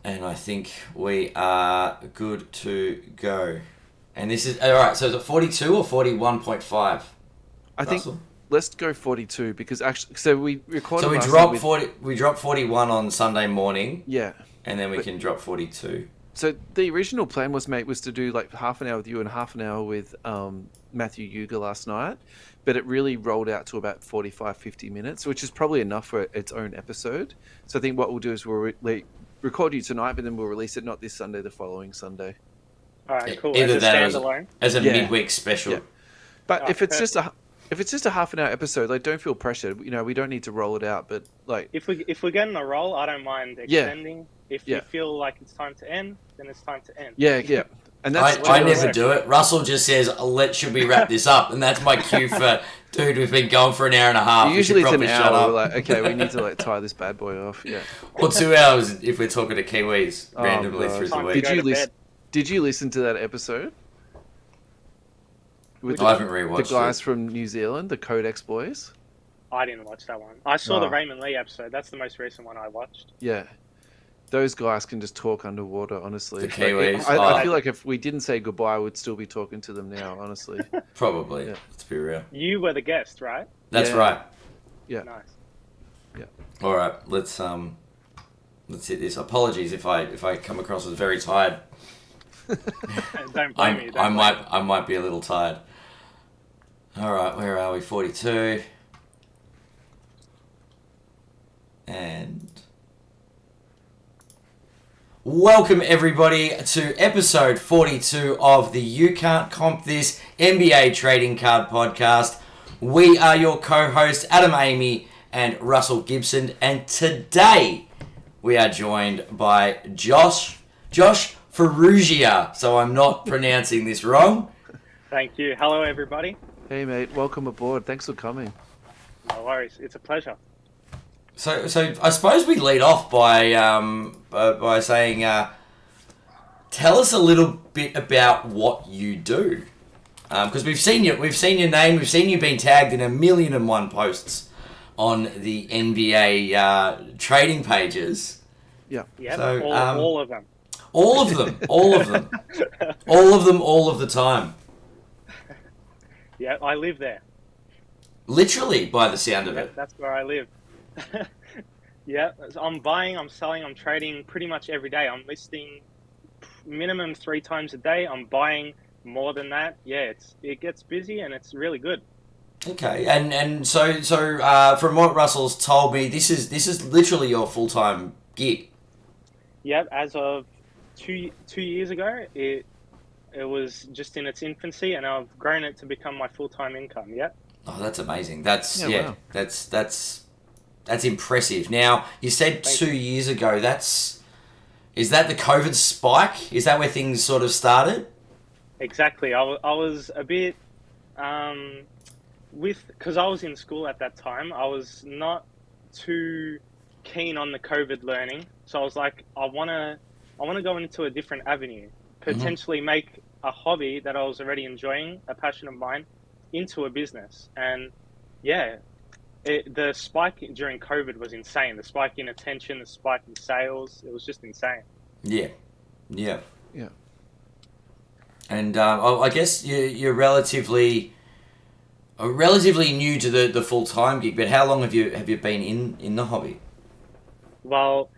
And I think we are good to go. And this is... Alright, so is it 42 or 41.5? I think Russell? let's go 42 because actually, so we So recorded we last night drop with 40. We drop 41 on Sunday morning, yeah, and then we but can drop 42. so the original plan was, mate, was to do like half an hour with you and half an hour with Matthew Yuga last night, but it really rolled out to about 45, 50 minutes, which is probably enough for its own episode. So I think what we'll do is record you tonight, but then we'll release it not this Sunday, the following Sunday. All right, cool. As Either a that or standalone. as a Yeah, midweek yeah. special. But All right, perfect. if it's just a half an hour episode, like don't feel pressured. You know, we don't need to roll it out, but like If we're getting a roll, I don't mind yeah, extending. If yeah, you feel like it's time to end, then it's time to end. yeah, yeah. And I, that's Whatever I generally never works. do it. Russell just says, should we wrap this up? And that's my cue for, dude, we've been going for an hour and a half. We should usually it's an probably shut hour. We're like, up. okay, we need to like tie this bad boy off. Yeah. Or 2 hours if we're talking to Kiwis Oh, randomly God. through the Time to week. go to bed. Did you listen to that episode with I haven't the rewatched guys it. from New Zealand, the Codex boys? I didn't watch that one. I saw the Oh, Raymond Lee episode. That's the most recent one I watched. yeah. Those guys can just talk underwater, honestly. The Kiwis. I Oh, feel like if we didn't say goodbye, I would still be talking to them now, honestly. probably. Yeah. Let's be real. You were the guest, right? That's Yeah. right. Yeah. Nice. Yeah. All right, let's hit this. Apologies if I come across as very tired. Don't blame me. Don't blame me. I might be a little tired. All right, where are we? 42. And welcome everybody to episode 42 of the You Can't Comp This NBA Trading Card Podcast. We are your co-hosts Adam Amy and Russell Gibson, and today we are joined by Josh Farrugia. So I'm not pronouncing this wrong. Thank you. Hello, everybody. Hey, mate, welcome aboard. Thanks for coming. No worries. It's a pleasure. So I suppose we lead off by saying, tell us a little bit about what you do, because we've seen your name, we've seen you being tagged in 1,000,001 posts on the NBA trading pages. Yeah. Yep. So, all of them. All of them, all of them, all of the time. Yeah, I live there. Literally, by the sound of Yeah, it. that's where I live. Yeah, I'm buying, I'm selling, I'm trading pretty much every day. I'm listing minimum 3 times a day. I'm buying more than that. Yeah, it gets busy and it's really good. Okay, and so from what Russell's told me, this is literally your full-time gig. Yeah, as of two years ago, it was just in its infancy, and I've grown it to become my full-time income. Yeah. Oh, that's amazing. That's Wow. that's impressive. Now, you said Thank 2 years ago. Is that the COVID spike? Is that where things sort of started? Exactly. I was a bit because I was in school at that time. I was not too keen on the COVID learning, so I was like, I wanna go into a different avenue, potentially make a hobby that I was already enjoying, a passion of mine, into a business. And yeah, the spike during COVID was insane. The spike in attention, the spike in sales, it was just insane. Yeah, yeah. Yeah. And I guess you're relatively new to the full time gig. But how long have you been in the hobby? Well,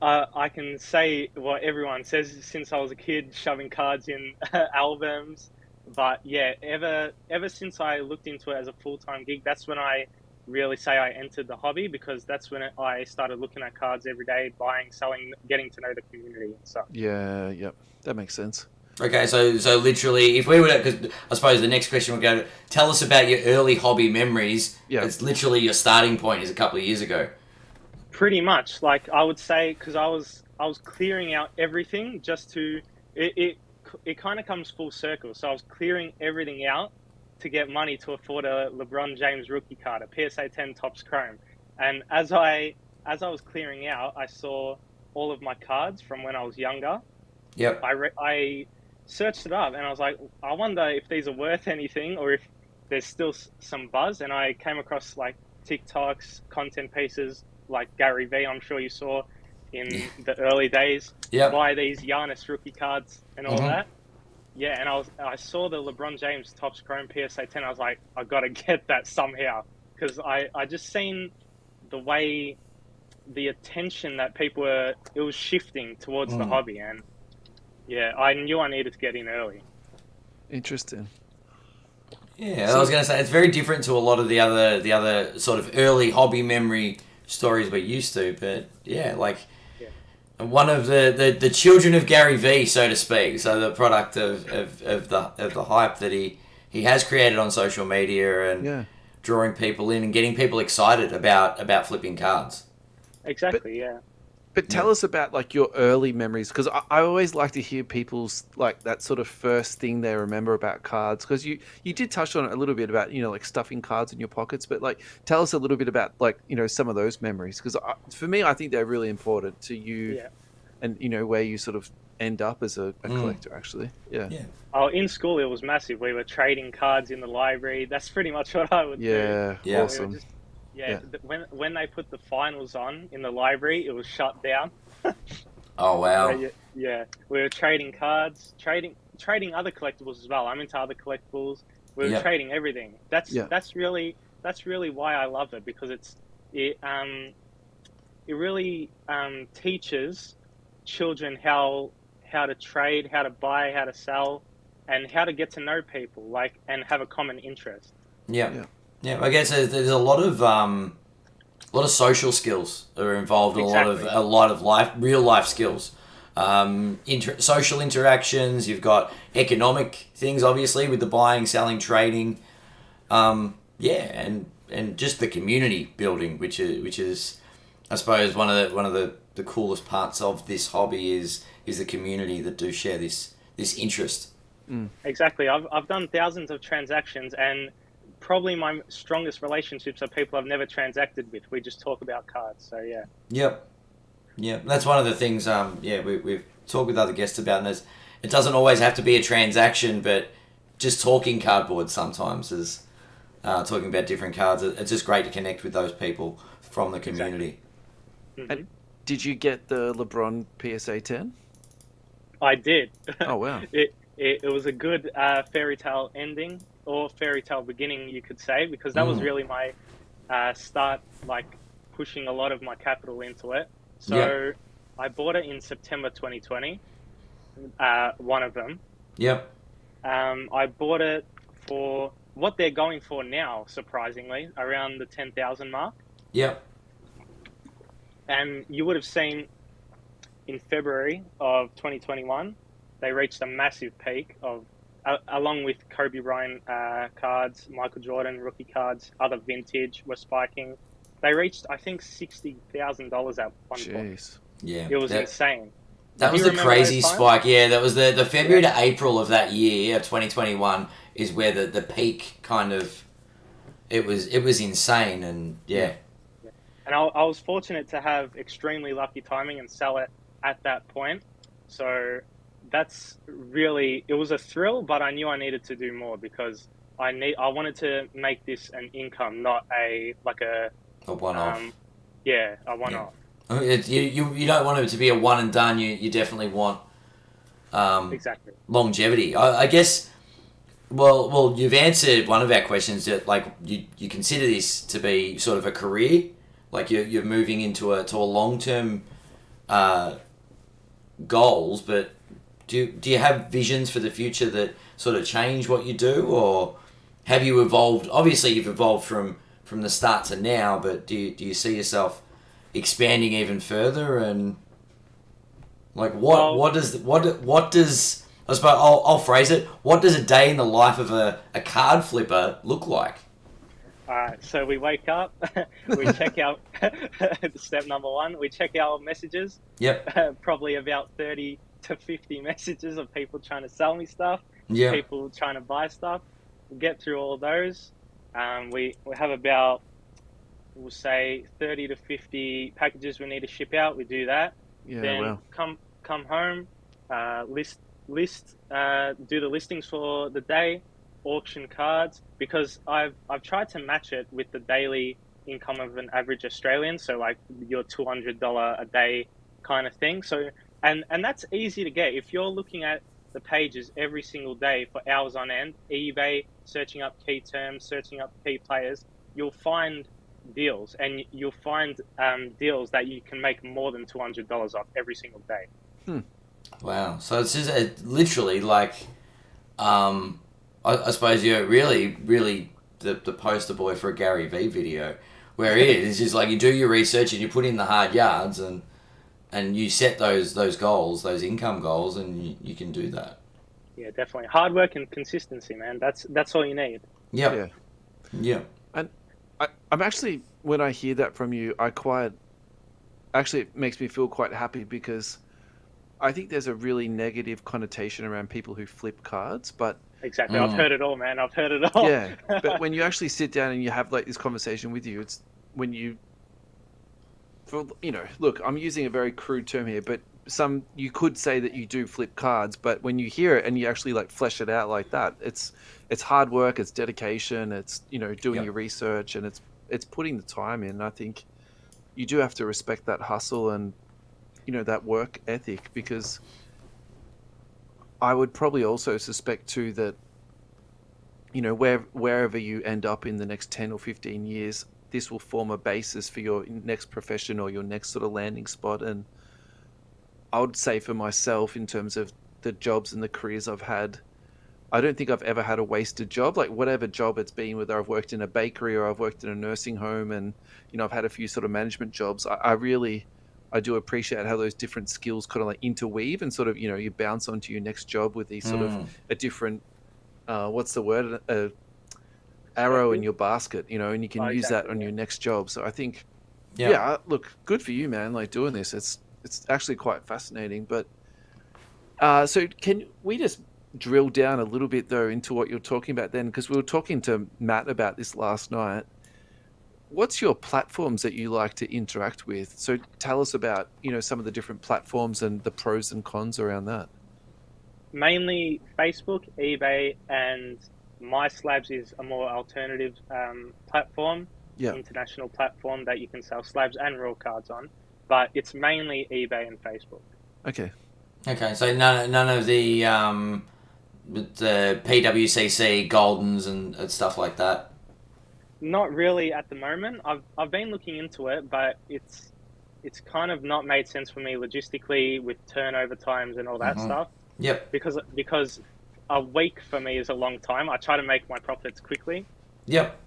I can say what everyone says since I was a kid, shoving cards in albums. But yeah, ever since I looked into it as a full-time gig, that's when I really say I entered the hobby, because that's when I started looking at cards every day, buying, selling, getting to know the community and stuff. Yeah. Yep. That makes sense. Okay, so literally, if we were to, because I suppose the next question would go, tell us about your early hobby memories. Yeah. It's literally your starting point is a couple of years ago. Pretty much, like I would say, because I was clearing out everything just to it kind of comes full circle. So I was clearing everything out to get money to afford a LeBron James rookie card, a PSA 10 Topps Chrome. And as I was clearing out, I saw all of my cards from when I was younger. Yep. I searched it up and I was like, I wonder if these are worth anything or if there's still some buzz. And I came across like TikToks, content pieces like Gary V, I'm sure you saw. in the early days. Yep. Buy these Giannis rookie cards and all Mhm. that. Yeah, and I saw the LeBron James Topps Chrome PSA 10. I was like, I gotta get that somehow because I just seen the way the attention that people were, it was shifting towards the hobby, and yeah, I knew I needed to get in early. Interesting. Yeah, So- I was going to say it's very different to a lot of the other sort of early hobby memory stories we're used to. But yeah, like Yeah. one of the children of Gary V, so to speak. So the product of the hype that he has created on social media and Yeah. drawing people in and getting people excited about flipping cards. Exactly, yeah. But tell us about like your early memories, because I always like to hear people's like that sort of first thing they remember about cards. Because you did touch on it a little bit about like stuffing cards in your pockets, but like tell us a little bit about like some of those memories, because for me I think they're really important to you, Yeah. and where you sort of end up as a collector actually. Yeah. Oh, in school it was massive. We were trading cards in the library. That's pretty much what I would do. Yeah. Yeah. We were Awesome. just when they put the finals on in the library, it was shut down. Oh wow. Yeah. We were trading cards, trading other collectibles as well. I'm into other collectibles. We were Yep. trading everything. Yeah. That's really why I love it, because it really teaches children how to trade, how to buy, how to sell, and how to get to know people, like, and have a common interest. Yeah. I guess there's a lot of social skills that are involved, Exactly. a lot of real life skills, social interactions. You've got economic things, obviously, with the buying, selling, trading. And just the community building, which is, I suppose, one of the coolest parts of this hobby is the community that do share this interest. Exactly. I've done thousands of transactions, and probably my strongest relationships are people I've never transacted with. We just talk about cards. So yeah. Yep. That's one of the things. We've talked with other guests about, and it doesn't always have to be a transaction, but just talking cardboard sometimes is talking about different cards. It's just great to connect with those people from the community. Exactly. And did you get the LeBron PSA 10? I did. Oh wow. It was a good fairy tale ending, or fairy tale beginning, you could say, because that was really my start, like pushing a lot of my capital into it. So I bought it in September 2020, one of them. Yep. I bought it for what they're going for now, surprisingly, around the 10,000 mark. Yep. And you would have seen in February of 2021, they reached a massive peak of, along with Kobe Bryant cards, Michael Jordan rookie cards, other vintage were spiking. They reached, I think, $60,000 at one point. Jeez. Yeah. It was insane. That was the crazy spike. Yeah, that was the February to April of that year of 2021 is where the peak kind of it was insane, and yeah. And I was fortunate to have extremely lucky timing and sell it at that point. So that's really, it was a thrill, but I knew I needed to do more because I wanted to make this an income, not a one-off. A one-off. You don't want it to be a one and done. You definitely want Exactly longevity. I guess. Well, you've answered one of our questions that like you consider this to be sort of a career, like you're moving into a long-term goals. But do you have visions for the future that sort of change what you do, or have you evolved? Obviously, you've evolved from the start to now, but do you see yourself expanding even further? And like what does I suppose I'll phrase it. What does a day in the life of a card flipper look like? Alright, so we wake up, we check out step number one, we check our messages. Yep. Probably about 30 to 50 messages of people trying to sell me stuff, Yeah. people trying to buy stuff. We'll get through all of those. We have about, we'll say, 30 to 50 packages we need to ship out. We do that. Yeah. Then Wow. come home, do the listings for the day, auction cards, because I've tried to match it with the daily income of an average Australian. So like your $200 a day kind of thing. So, and that's easy to get. If you're looking at the pages every single day for hours on end, eBay, searching up key terms, searching up key players, you'll find deals, and you'll find deals that you can make more than $200 off every single day. Wow. So it's just literally like, I suppose you're really the poster boy for a Gary Vee video, where it's just like you do your research and you put in the hard yards and you set those goals, those income goals, and you can do that. Yeah, definitely. Hard work and consistency, man. That's all you need. Yep. Yeah. And I'm actually, when I hear that from you, actually it makes me feel quite happy, because I think there's a really negative connotation around people who flip cards, but Exactly. I've heard it all, man. I've heard it all. yeah, but when you actually sit down and you have like this conversation with you, it's when you, look, I'm using a very crude term here, but you could say that you do flip cards, but when you hear it and you actually like flesh it out like that, it's hard work, it's dedication, it's doing your research, and it's putting the time in. I think you do have to respect that hustle and that work ethic, because I would probably also suspect too that wherever you end up in the next 10 or 15 years, this will form a basis for your next profession or your next sort of landing spot. And I would say for myself, in terms of the jobs and the careers I've had, I don't think I've ever had a wasted job. Like whatever job it's been, whether I've worked in a bakery or I've worked in a nursing home, and I've had a few sort of management jobs, I do appreciate how those different skills kind of like interweave and sort of, you bounce onto your next job with these sort of a different, what's the word? Arrow in your basket, and you can use that on your next job. So I think, look, good for you, man. Like doing this, it's actually quite fascinating. But so can we just drill down a little bit though into what you're talking about then? Because we were talking to Matt about this last night. What's your platforms that you like to interact with? So tell us about, some of the different platforms and the pros and cons around that. Mainly Facebook, eBay, and MySlabs is a more alternative platform, international platform that you can sell slabs and raw cards on. But it's mainly eBay and Facebook. Okay. So none of the PWCC Goldens and stuff like that. Not really at the moment. I've been looking into it, but it's kind of not made sense for me logistically with turnover times and all that stuff. Yep. Because a week for me is a long time. I try to make my profits quickly. Yep.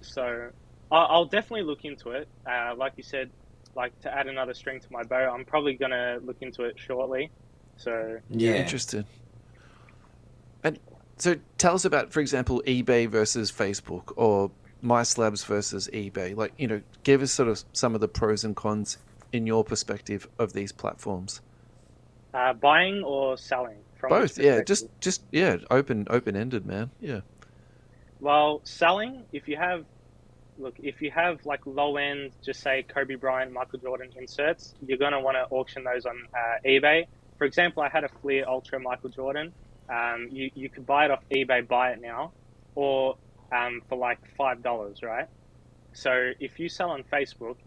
So I'll definitely look into it. Like you said, like to add another string to my bow, I'm probably gonna look into it shortly. So Interested. And so tell us about, for example, eBay versus Facebook, or MySlabs versus eBay. Like, give us sort of some of the pros and cons in your perspective of these platforms. Buying or selling? From both, yeah. Just open-ended, man. Yeah. Well, selling, if you have like low end, just say Kobe Bryant, Michael Jordan inserts, you're going to want to auction those on eBay. For example, I had a Fleer Ultra Michael Jordan. You could buy it off eBay, buy it now, or for like $5, right? So if you sell on Facebook,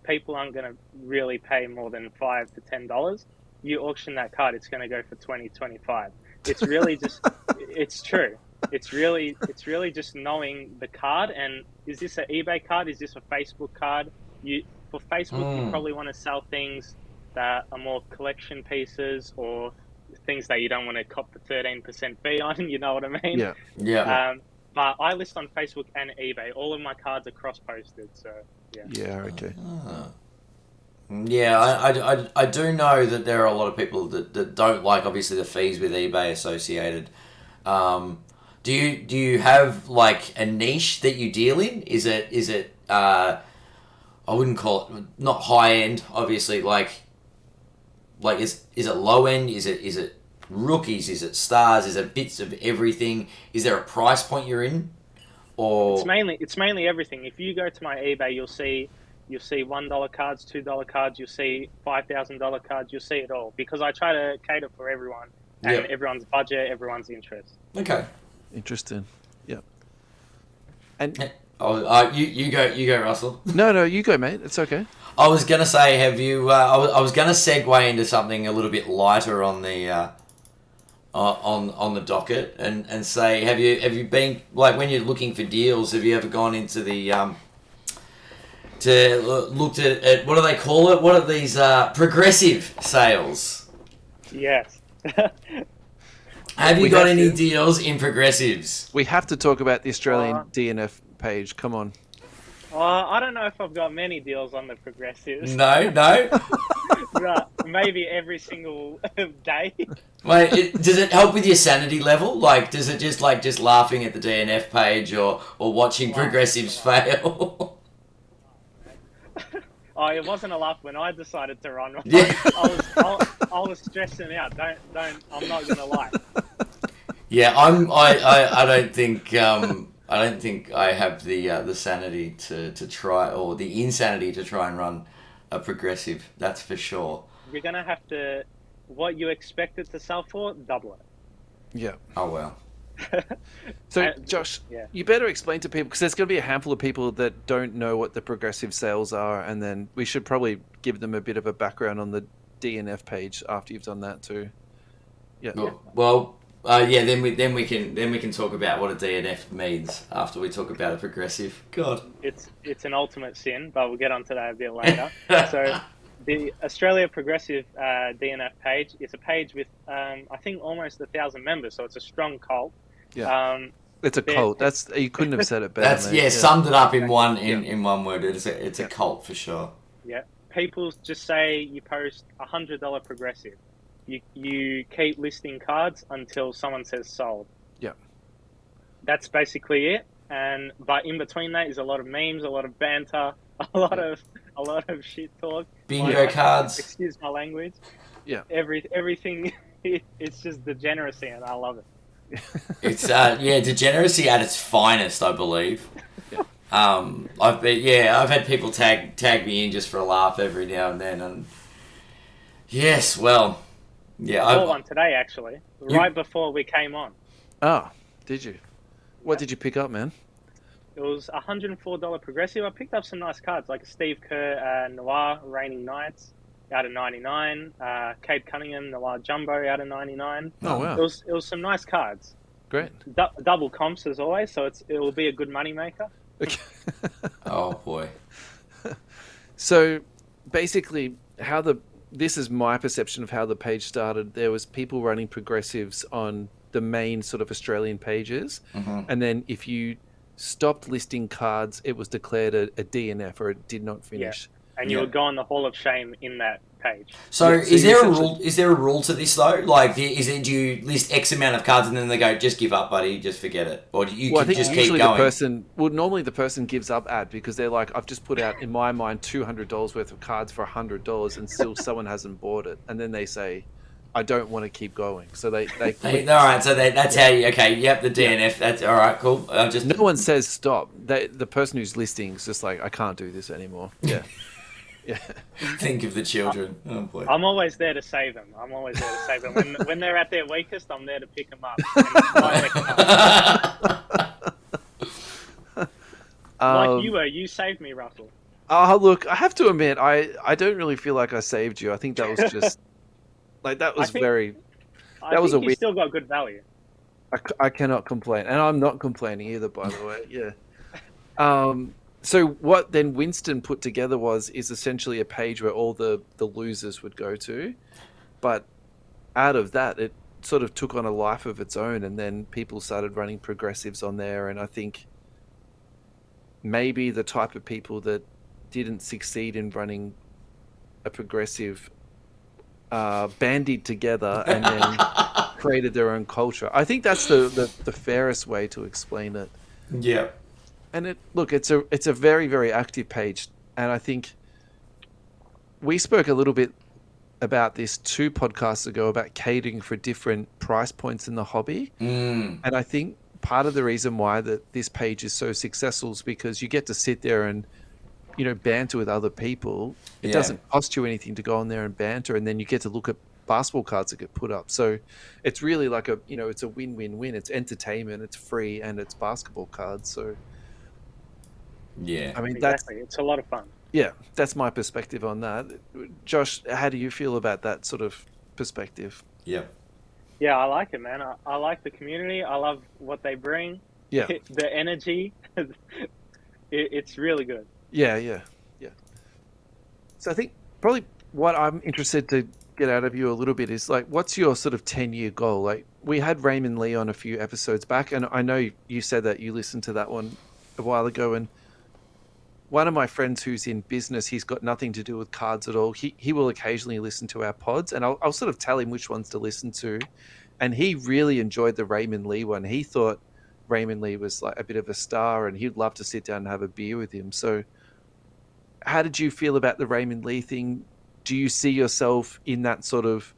people aren't going to really pay more than $5 to $10. You auction that card, it's going to go for 20, 25. It's really just, it's true. It's really just knowing the card, and is this an eBay card? Is this a Facebook card? For Facebook, you probably want to sell things that are more collection pieces, or things that you don't want to cop the 13% fee on. You know what I mean? Yeah. But I list on Facebook and eBay. All of my cards are cross-posted, so yeah. Yeah. Okay. Yeah, I do know that there are a lot of people that don't like, obviously, the fees with eBay associated. Do you have like a niche that you deal in? Is it I wouldn't call it, not high end, obviously, like is it low end? Is it rookies? Is it stars? Is it bits of everything? Is there a price point you're in? Or it's mainly everything. If you go to my eBay, you'll see $1 cards, $2 cards, you'll see $5,000 cards, you'll see it all, because I try to cater for everyone and everyone's budget, everyone's interest. Okay. Interesting. Yeah. And Oh, you go, Russell. No, you go, mate. It's okay. I was gonna say, have you? I was gonna segue into something a little bit lighter on the on the docket, and say, have you been, like, when you're looking for deals? Have you ever gone into the looked at what do they call it? What are these progressive sales? Yes. Have you We got have any to. deals in progressives? We have to talk about the Australian DNF page. Come on. I don't know if I've got many deals on the progressives. No. But maybe every single day. Wait, does it help with your sanity level? Like, does it just laughing at the DNF page or watching progressives fail? Oh, it wasn't a laugh when I decided to run. Yeah. I was stressing out. I'm not gonna lie. Yeah, I don't think I have the sanity to try, or the insanity to try and run a progressive. That's for sure. You're gonna have to, what you expect it to sell for, double Yeah. Oh well. it. So, Josh, yeah. you better explain to people, because there's going to be a handful of people that don't know what the progressive sales are, and then we should probably give them a bit of a background on the DNF page after you've done that too. Yeah. Well, then we can talk about what a DNF means after we talk about a progressive. God. It's an ultimate sin, but we'll get onto that a bit later. So, the Australia Progressive DNF page is a page with I think almost 1,000 members, so it's a strong cult. Yeah. It's a cult. That's, you couldn't have said it better. That's mate. summed it up in one word. It's a cult for sure. Yeah. People just say you post $100 progressive. You keep listing cards until someone says sold. Yeah. That's basically it. But in between that is a lot of memes, a lot of banter, a lot of shit talk. Bingo cards. Excuse my language. Yeah. Everything. It's just degeneracy, and I love it. It's degeneracy at its finest, I believe. Yeah. I've had people tag me in just for a laugh every now and then, and yes, well, yeah, I bought one today actually, right before we came on. Oh, did you? What did you pick up, man? It was $104 progressive. I picked up some nice cards like a Steve Kerr Noir Reigning Knights out of 99, Cade Cunningham Noir Jumbo out of 99. Oh wow! It was some nice cards. Great. Double comps as always, so it will be a good money maker. Okay. Oh boy. So basically, this is my perception of how the page started. There was people running progressives on the main sort of Australian pages, and then if you stopped listing cards, it was declared a DNF, or it did not finish. And you would go on the Hall of Shame in that page. So, Yeah, so is there a essentially- rule? Is there a rule to this though? Like, do you list X amount of cards and then they go, just give up, buddy, just forget it, or do you Well, I can think just usually keep going? normally the person gives up ad because they're like, I've just put out, in my mind, $200 worth of cards for $100, and still someone hasn't bought it, and then they say, I don't want to keep going, so they quit. All right, so that's how you. Okay, yep, the DNF. That's all right, cool. No one says stop. The person who's listing is just like, I can't do this anymore. Yeah. Yeah. think of the children. Oh boy. I'm always there to save them. When they're at their weakest, I'm there to pick them up. Like you were. You saved me, Russell. Oh, look, I have to admit, I don't really feel like I saved you. I think that was just like that was very. That was a you weird. still got good value. I cannot complain, and I'm not complaining either, by the way. Yeah. So what then Winston put together is essentially a page where all the losers would go to, but out of that, it sort of took on a life of its own, and then people started running progressives on there, and I think maybe the type of people that didn't succeed in running a progressive bandied together and then created their own culture. I think that's the fairest way to explain it. Yeah. And it's a very, very active page, and I think we spoke a little bit about this 2 podcasts ago about catering for different price points in the hobby. And I think part of the reason why this page is so successful is because you get to sit there and banter with other people. It doesn't cost you anything to go on there and banter, and then you get to look at basketball cards that get put up. So it's really like it's a win-win-win. It's entertainment, it's free, and it's basketball cards. So Yeah. I mean, Exactly. It's a lot of fun. that's my perspective on that. Josh, how do you feel about that sort of perspective? Yeah. Yeah, I like it, man. I like the community. I love what they bring. Yeah. The energy. It's really good. Yeah. So I think probably what I'm interested to get out of you a little bit is like, what's your sort of 10-year goal? Like, we had Raymond Lee on a few episodes back, and I know you said that you listened to that one a while ago, and one of my friends who's in business, he's got nothing to do with cards at all. He will occasionally listen to our pods, and I'll sort of tell him which ones to listen to. And he really enjoyed the Raymond Lee one. He thought Raymond Lee was like a bit of a star, and he'd love to sit down and have a beer with him. So, how did you feel about the Raymond Lee thing? Do you see yourself in that sort of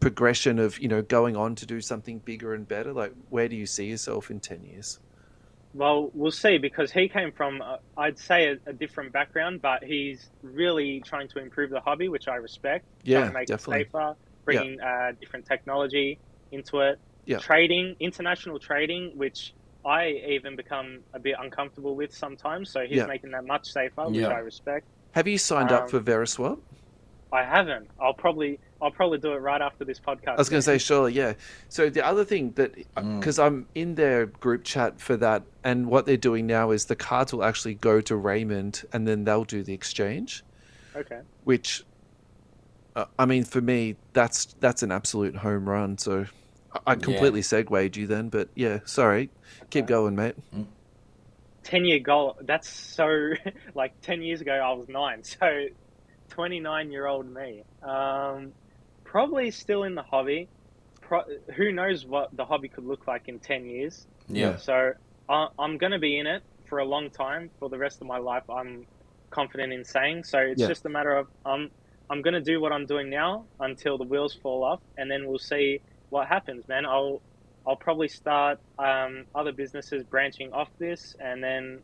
progression of, going on to do something bigger and better? Like, where do you see yourself in 10 years? Well, we'll see because he came from, I'd say, a different background, but he's really trying to improve the hobby, which I respect. Trying Yeah, to make definitely. it safer, Yeah. bringing different technology into it. Yeah. Trading, international trading, which I even become a bit uncomfortable with sometimes. So he's Yeah. making that much safer, which Yeah. I respect. Have you signed up for Veriswap? I haven't. I'll probably do it right after this podcast. I was going to say, surely, yeah. So the other thing that, Mm. because I'm in their group chat for that, and what they're doing now is the cards will actually go to Raymond, and then they'll do the exchange. Okay. Which, I mean, for me, that's an absolute home run. So I completely segued you then, but yeah, sorry. Keep going, mate. 10-year goal. That's so like 10 years ago I was 9. So 29-year-old me. Probably still in the hobby. Who knows what the hobby could look like in 10 years. Yeah. So I'm going to be in it for a long time, for the rest of my life, I'm confident in saying. So it's just a matter of I'm going to do what I'm doing now until the wheels fall off, and then we'll see what happens, man. I'll probably start other businesses branching off this, and then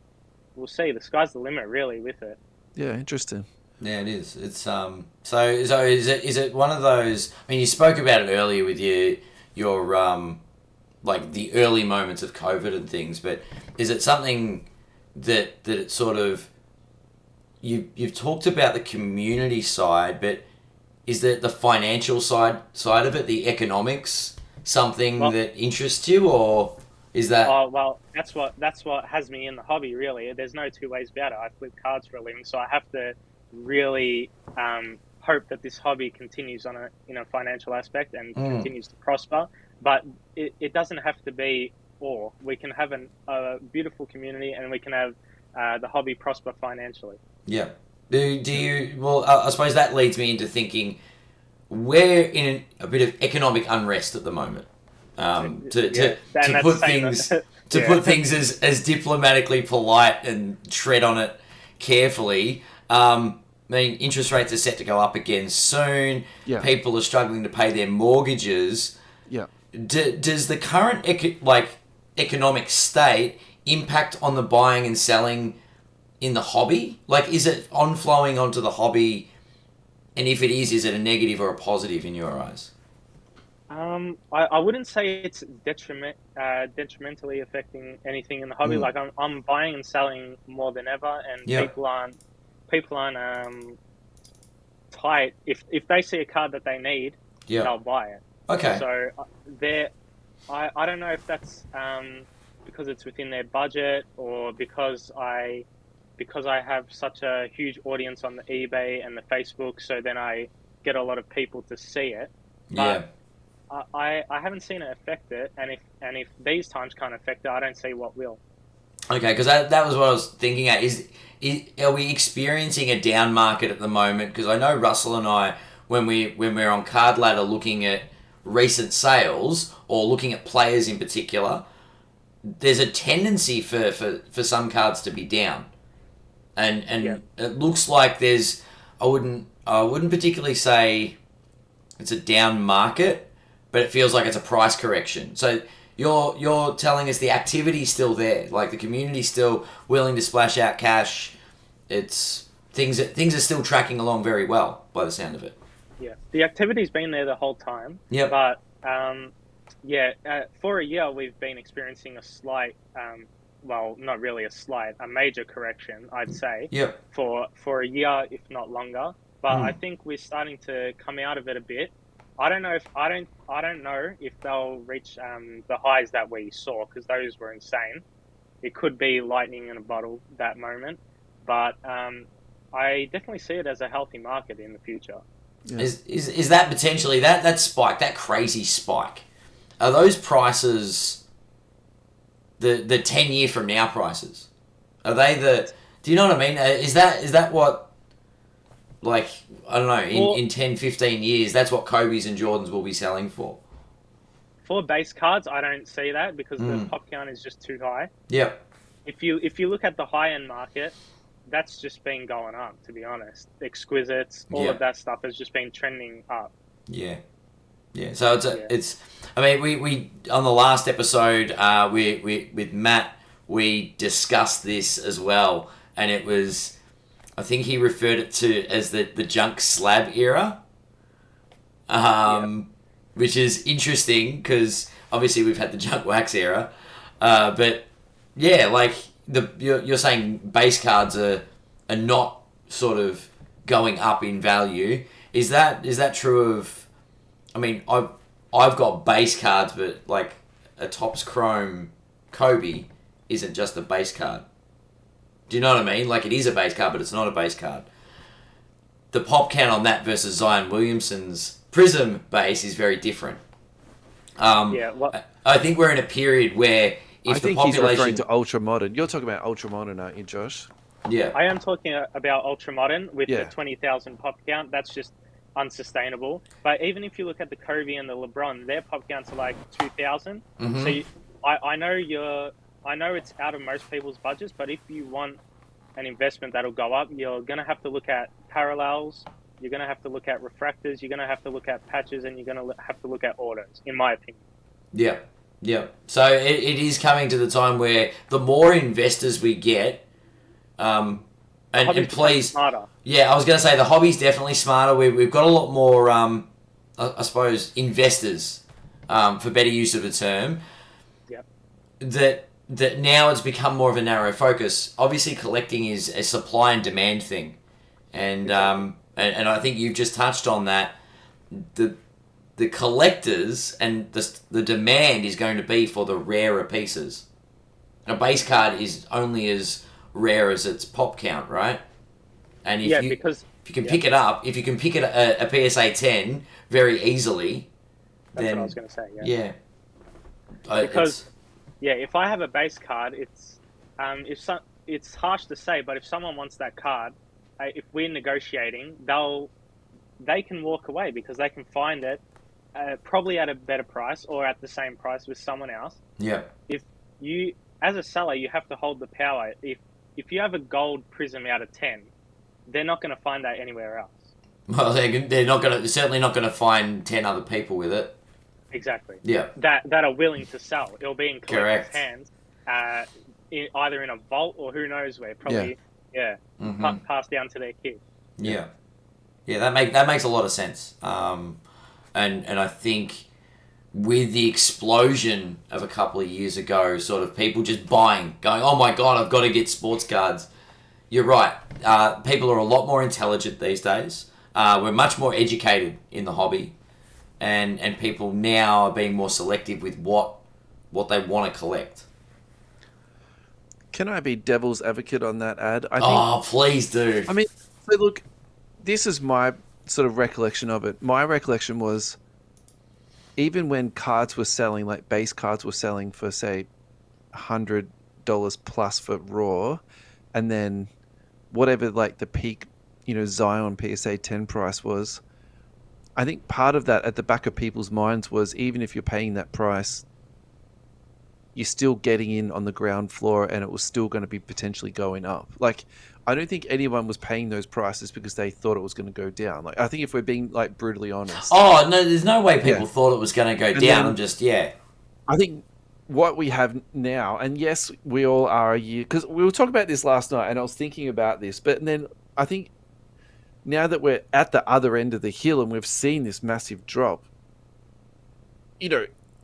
we'll see. The sky's the limit, really, with it. Yeah, interesting. Yeah, it is. It's so is it one of those? I mean, you spoke about it earlier with your like the early moments of COVID and things, but is it something that it sort of you've talked about the community side, but is the financial side of it, the economics, something that interests you, or is that? Oh well, that's what has me in the hobby. Really, there's no two ways about it. I flip cards for a living, so I have to really hope that this hobby continues in a financial aspect and continues to prosper. But it doesn't have to be all. We can have a beautiful community, and we can have the hobby prosper financially. Yeah. Do you? Well, I suppose that leads me into thinking we're in a bit of economic unrest at the moment. To put things as diplomatically polite and tread on it carefully. I mean, interest rates are set to go up again soon. Yeah. People are struggling to pay their mortgages. Yeah. Does the current economic state impact on the buying and selling in the hobby? Like, is it on-flowing onto the hobby? And if it is it a negative or a positive in your eyes? I wouldn't say it's detrimentally affecting anything in the hobby. Like I'm buying and selling more than ever, and people aren't tight. If they see a card that they need, they'll buy it. Okay. So I don't know if that's because it's within their budget, or because I have such a huge audience on the eBay and the Facebook, so then I get a lot of people to see it. But I haven't seen it affect it, and if these times can't affect it, I don't see what will. Okay, because that was what I was thinking at. Are we experiencing a down market at the moment? Because I know Russell and I, when we're on Card Ladder looking at recent sales or looking at players in particular, there's a tendency for some cards to be down, and it looks like there's. I wouldn't particularly say it's a down market, but it feels like it's a price correction. So you're telling us the activity's still there, like the community's still willing to splash out cash. It's things are still tracking along very well by the sound of it. Yeah, the activity's been there the whole time. Yeah. But for a year we've been experiencing a slight well, not really a slight, a major correction, I'd say, Yep. for a year, if not longer. But I think we're starting to come out of it a bit. I don't know if they'll reach the highs that we saw, because those were insane. It could be lightning in a bottle that moment, but I definitely see it as a healthy market in the future. Yeah. Is that potentially that spike, that crazy spike? Are those prices the 10 year from now prices? Are they the? Do you know what I mean? Is that what? Like, I don't know. In 10, 15 years, that's what Kobe's and Jordans will be selling for. For base cards, I don't see that because the pop count is just too high. Yep. If you look at the high end market, that's just been going up. To be honest, exquisites, all of that stuff has just been trending up. Yeah. Yeah. So it's. I mean, we on the last episode, we with Matt, we discussed this as well, and it was. I think he referred it to as the junk slab era, which is interesting because obviously we've had the junk wax era, but yeah, like you're saying base cards are not sort of going up in value. Is that true of? I mean, I've got base cards, but like a Topps Chrome Kobe isn't just a base card. Do you know what I mean? Like, it is a base card, but it's not a base card. The pop count on that versus Zion Williamson's Prism base is very different. I think we're in a period where I think he's referring to ultra modern. You're talking about ultra modern, aren't you, Josh? Yeah. I am talking about ultra modern with the 20,000 pop count. That's just unsustainable. But even if you look at the Kobe and the LeBron, their pop counts are like 2,000. Mm-hmm. So I know it's out of most people's budgets, but if you want an investment that'll go up, you're going to have to look at parallels, you're going to have to look at refractors, you're going to have to look at patches, and you're going to have to look at autos, in my opinion. Yeah, yeah. So it is coming to the time where the more investors we get, and please, smarter. Yeah, I was going to say the hobby's definitely smarter. We've got a lot more, I suppose, investors, for better use of the term. Yep. That now it's become more of a narrow focus. Obviously, collecting is a supply and demand thing, and I think you've just touched on that. The collectors and the demand is going to be for the rarer pieces. A base card is only as rare as its pop count, right? And if you can pick it up, if you can pick it a PSA 10 very easily, that's then what I was going to say. Yeah. Because if I have a base card, it's harsh to say, but if someone wants that card, if we're negotiating, they can walk away because they can find it probably at a better price or at the same price with someone else. Yeah. If you, as a seller, you have to hold the power. If you have a gold Prism out of 10, they're not going to find that anywhere else. Well, they're certainly not going to find 10 other people with it. Exactly. Yeah. That are willing to sell. It'll be in collectors' hands, either in a vault or who knows where. Probably, passed down to their kids. Yeah. Yeah, that makes a lot of sense. And I think with the explosion of a couple of years ago, sort of people just going, oh my God, I've got to get sports cards. You're right. People are a lot more intelligent these days. We're much more educated in the hobby. And people now are being more selective with what they want to collect. Can I be devil's advocate on that ad? Please do. I mean, so look, this is my sort of recollection of it. My recollection was even when cards were selling, like base cards were selling for, say, $100 plus for raw, and then whatever like the peak, Zion PSA 10 price was, I think part of that at the back of people's minds was even if you're paying that price, you're still getting in on the ground floor and it was still going to be potentially going up. Like, I don't think anyone was paying those prices because they thought it was going to go down. Like, I think if we're being like brutally honest. Oh, no, there's no way people thought it was going to go down. I think what we have now, and yes, we all are a year, because we were talking about this last night and I was thinking about this, but then I think now that we're at the other end of the hill and we've seen this massive drop,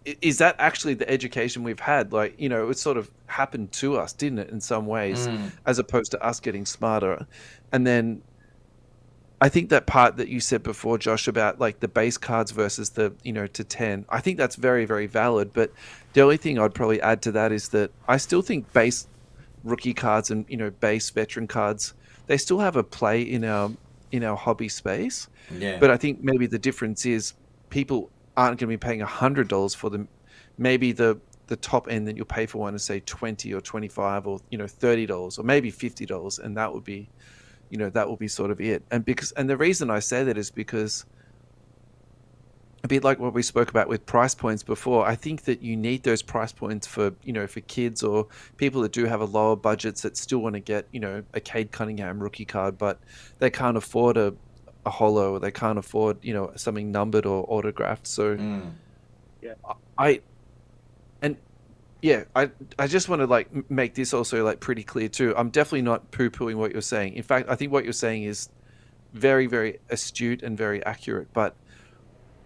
is that actually the education we've had? Like, it sort of happened to us, didn't it, in some ways, as opposed to us getting smarter. And then I think that part that you said before, Josh, about like the base cards versus the, to 10, I think that's very, very valid. But the only thing I'd probably add to that is that I still think base rookie cards and, base veteran cards, they still have a play in our hobby space. Yeah. But I think maybe the difference is people aren't going to be paying $100 for them. Maybe the top end that you'll pay for one is say 20 or 25 or $30 or maybe $50, and that would be that will be sort of it. And the reason I say that is because, a bit like what we spoke about with price points before, I think that you need those price points for for kids or people that do have a lower budgets that still want to get a Cade Cunningham rookie card, but they can't afford a holo, or they can't afford something numbered or autographed. So I just want to make this also pretty clear too. I'm definitely not poo-pooing what you're saying. In fact, I think what you're saying is very, very astute and very accurate, but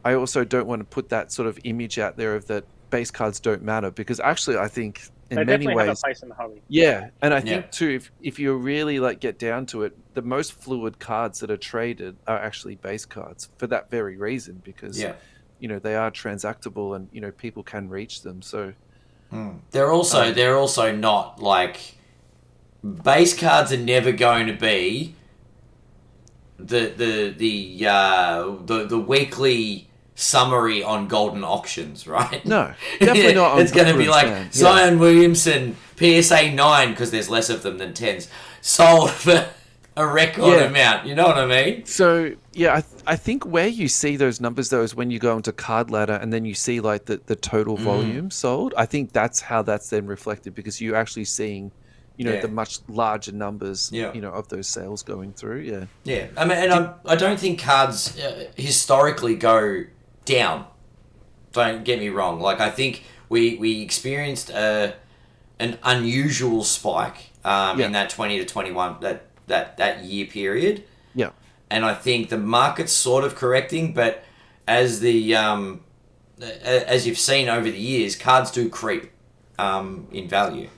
I also don't want to put that sort of image out there of that base cards don't matter, because actually I think in many ways have a place in the hobby. Yeah, and I think too, if you really get down to it, the most fluid cards that are traded are actually base cards for that very reason, because they are transactable and people can reach them. So they're also not base cards are never going to be the weekly summary on golden auctions, right? No, definitely not. It's going to be like Zion Williamson PSA 9, because there's less of them than 10s, sold for a record amount. You know what I mean? So I think where you see those numbers though is when you go into Card Ladder and then you see the total volume sold. I think that's how that's then reflected, because you're actually seeing the much larger numbers of those sales going through. I mean, and I don't think cards historically go down. Don't get me wrong. I think we experienced an unusual spike in that 20 to 21 that year period. Yeah. And I think the market's sort of correcting, but as you've seen over the years, cards do creep in value.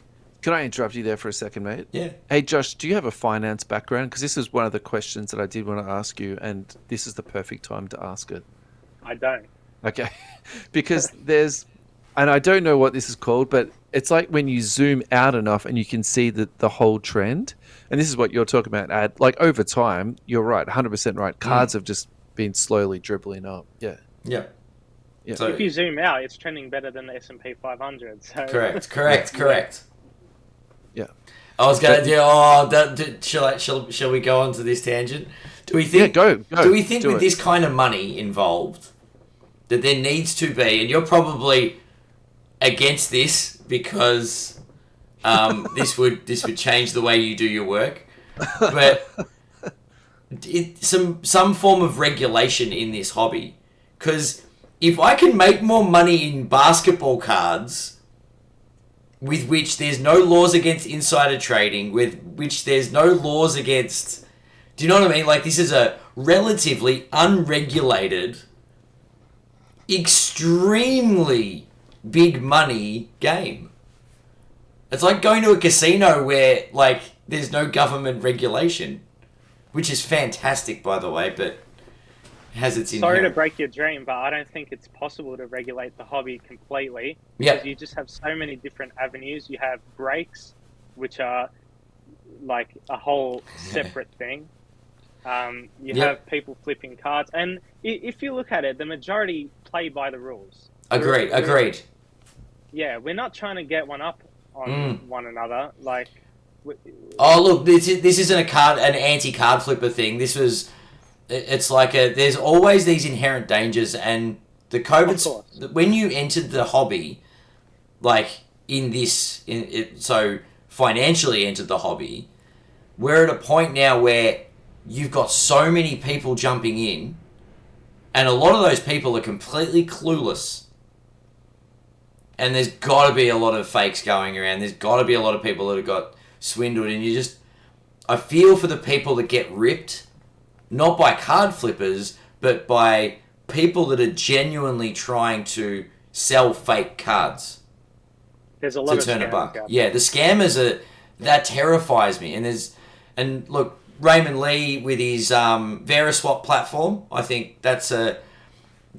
Can I interrupt you there for a second, mate? Yeah. Hey, Josh, do you have a finance background? Because this is one of the questions that I did want to ask you, and this is the perfect time to ask it. I don't. Okay. Because and I don't know what this is called, but it's like when you zoom out enough and you can see the whole trend. And this is what you're talking about, over time, you're right, 100% right. Cards have just been slowly dribbling up. Yeah. Yeah. Yeah. So if you zoom out, it's trending better than the S&P 500. So. Correct. Yeah. I was going to do. Shall we go on to this tangent? Do we think? Go. Do we think with this kind of money involved that there needs to be? And you're probably against this because this would change the way you do your work, but some form of regulation in this hobby, because if I can make more money in basketball cards, with which there's no laws against insider trading, with which there's no laws against... Do you know what I mean? This is a relatively unregulated, extremely big money game. It's like going to a casino where, there's no government regulation, which is fantastic, by the way, but has its inherent... Sorry to break your dream, but I don't think it's possible to regulate the hobby completely. Yep. Because you just have so many different avenues. You have breaks, which are a whole separate thing. You have people flipping cards. And if you look at it, the majority play by the rules. Agreed. Yeah, we're not trying to get one up on one another. Oh, look, this isn't an anti-card flipper thing. This was... It's there's always these inherent dangers, and the COVID, when you entered the hobby, so financially entered the hobby, we're at a point now where you've got so many people jumping in, and a lot of those people are completely clueless. And there's got to be a lot of fakes going around. There's got to be a lot of people that have got swindled, and I feel for the people that get ripped. Not by card flippers, but by people that are genuinely trying to sell fake cards There's a to lot of turn a scammers buck. out Yeah, the scammers that terrifies me. And look, Raymond Lee with his Veriswap platform, I think that's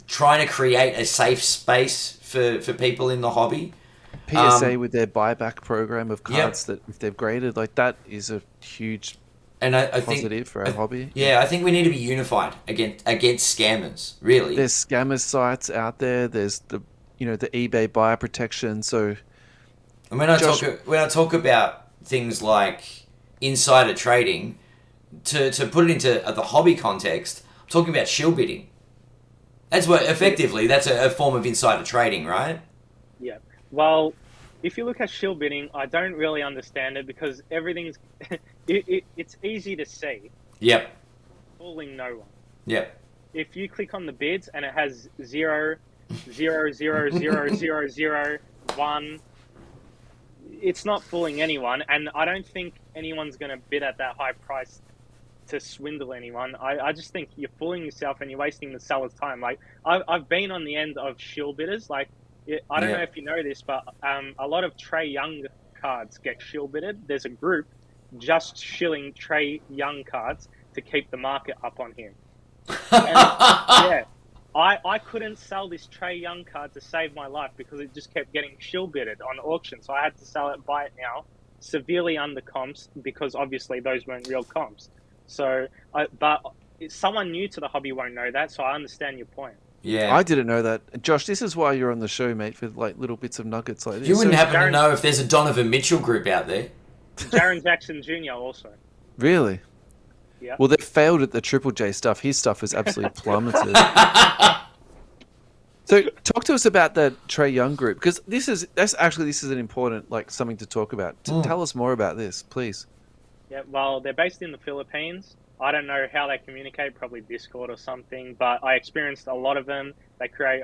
trying to create a safe space for people in the hobby. PSA with their buyback program of Yep. cards that if they've graded, like that is a huge And I think positive for our hobby. Yeah, I think we need to be unified against scammers. Really, There's scammer sites out there. There's the eBay buyer protection. So and when I Josh, talk about things like insider trading, to put it into the hobby context, I'm talking about shill bidding. That's what effectively that's a form of insider trading, right? Yeah. Well, if you look at shill bidding, I don't really understand it because everything's it's easy to see, Yep. fooling no one. Yep. If you click on the bids and it has 0, 0, 0, 0, 0, 0, 1, it's not fooling anyone, and I don't think anyone's going to bid at that high price to swindle anyone. I just think you're fooling yourself and you're wasting the seller's time. Like I've been on the end of shill bidders. Like I don't know if you know this, but a lot of Trey Young cards get shill bidded. There's a group just shilling Trey Young cards to keep the market up on him. And, yeah, I couldn't sell this Trey Young card to save my life because it just kept getting shill bidded on auction. So I had to sell it, buy it now, severely under comps because obviously those weren't real comps. So, but someone new to the hobby won't know that. So I understand your point. Yeah. I didn't know that. Josh, this is why you're on the show, mate, for like little bits of nuggets like this. You wouldn't happen to know if there's a Donovan Mitchell group out there. Jaren Jackson Jr. also. Really? Yeah. Well, they failed at the Triple J stuff. His stuff is absolutely plummeted. So, talk to us about that Trey Young group because this is an important something to talk about. Tell us more about this, please. Yeah. Well, they're based in the Philippines. I don't know how they communicate, probably Discord or something. But I experienced a lot of them. They create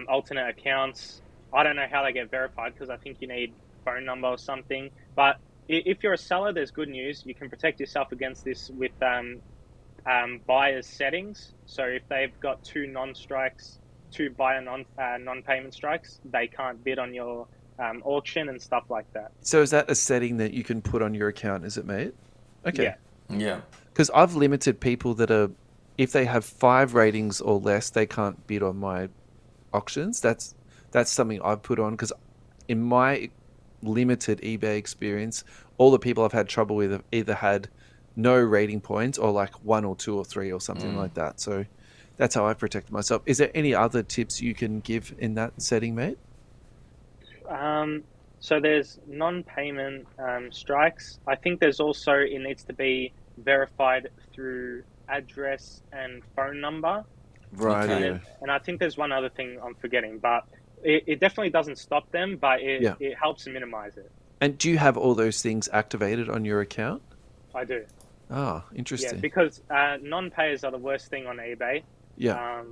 alternate accounts. I don't know how they get verified because I think you need phone number or something. But if you're a seller, there's good news. You can protect yourself against this with buyer's settings. So if they've got two buyer non-payment strikes, they can't bid on your auction and stuff like that. So is that a setting that you can put on your account, is it, mate? Okay. Yeah. Because I've limited people that are, if they have 5 ratings or less, they can't bid on my auctions. That's something I've put on because in my limited eBay experience, all the people I've had trouble with have either had no rating points or like 1 or 2 or 3 or something like that. So that's how I protect myself. Is there any other tips you can give in that setting, mate? So there's non-payment strikes. I think there's also, it needs to be verified through address and phone number. Right. Okay. And I think there's one other thing I'm forgetting, but it definitely doesn't stop them, but it helps minimize it. And do you have all those things activated on your account? I do. Oh, interesting. Yeah, because non-payers are the worst thing on eBay. Yeah.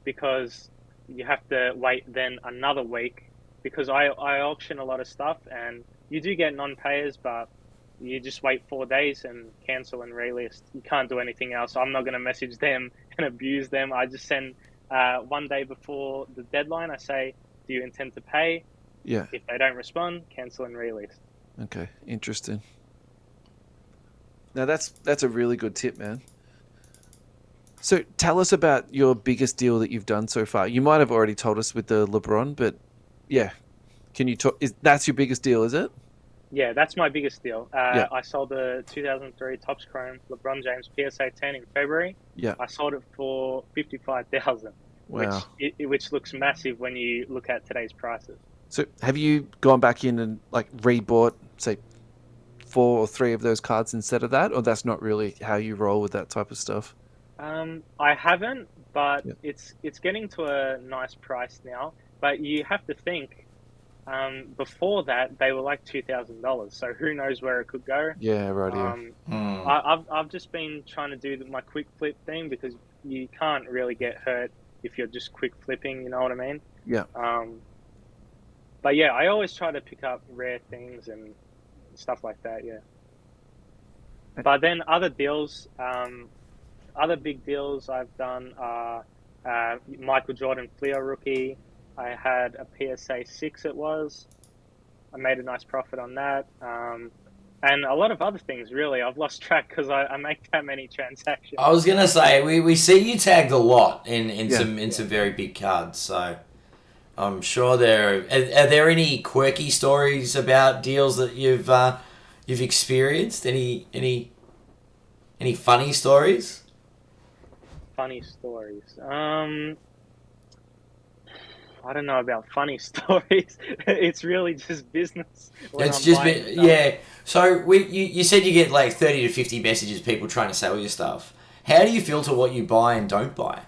Because you have to wait then another week because I auction a lot of stuff and you do get non-payers, but you just wait 4 days and cancel and relist. You can't do anything else. I'm not going to message them and abuse them. I just send 1 day before the deadline. I say, do you intend to pay? Yeah. If they don't respond, cancel and relist. Okay, interesting. Now that's a really good tip, man. So tell us about your biggest deal that you've done so far. You might have already told us with the LeBron, but yeah, can you talk? That's your biggest deal, is it? Yeah, that's my biggest deal. Yeah. I sold the 2003 Topps Chrome LeBron James PSA 10 in February. Yeah. I sold it for $55,000, Wow. which looks massive when you look at today's prices. So have you gone back in and like rebought, say, 4 or 3 of those cards instead of that, or that's not really how you roll with that type of stuff? I haven't, but Yeah. it's getting to a nice price now. But you have to think, before that they were like $2,000. So who knows where it could go? Yeah, right. I've just been trying to do my quick flip thing because you can't really get hurt if you're just quick flipping. You know what I mean? Yeah. But yeah, I always try to pick up rare things and stuff like that. Yeah. But then other deals, other big deals I've done are Michael Jordan Fleer rookie. I had a PSA 6 it was. I made a nice profit on that. And a lot of other things, really. I've lost track because I make that many transactions. I was gonna say we see you tagged a lot in Yeah. some very big cards, so I'm sure are there any quirky stories about deals that you've experienced? Any funny stories? Funny stories. I don't know about funny stories. It's really just business. It's just yeah. So you said you get like 30 to 50 messages, people trying to sell your stuff. How do you filter what you buy and don't buy?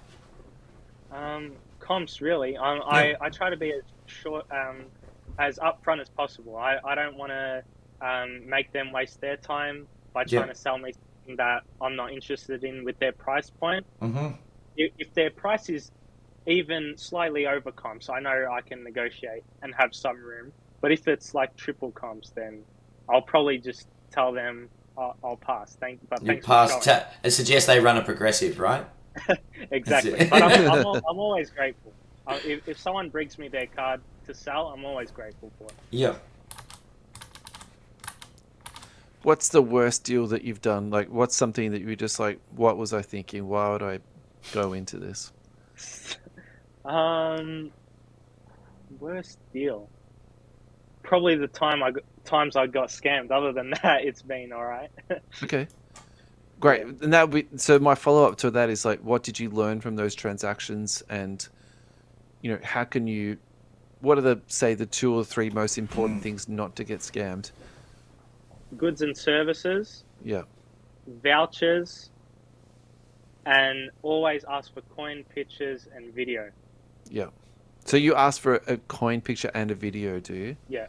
Comps really. I try to be as short, as upfront as possible. I don't want to make them waste their time by trying to sell me something that I'm not interested in with their price point. Mm-hmm. If their price is even slightly over comps, I know I can negotiate and have some room. But if it's like triple comps, then I'll probably just tell them I'll pass. Thanks for showing. It suggests they run a progressive, right? Exactly. But I'm always grateful. If someone brings me their card to sell, I'm always grateful for it. Yeah. What's the worst deal that you've done? Like, what's something that you were just like, what was I thinking? Why would I go into this? Worst deal. Probably the times I got scammed. Other than that, it's been all right. Okay. Great. And that would be, so my follow-up to that is like, what did you learn from those transactions? And, how can you, what are the 2 or 3 most important things not to get scammed? Goods and services. Yeah. Vouchers. And always ask for coin, pictures, and video. Yeah. So you ask for a coin picture and a video, do you? Yeah.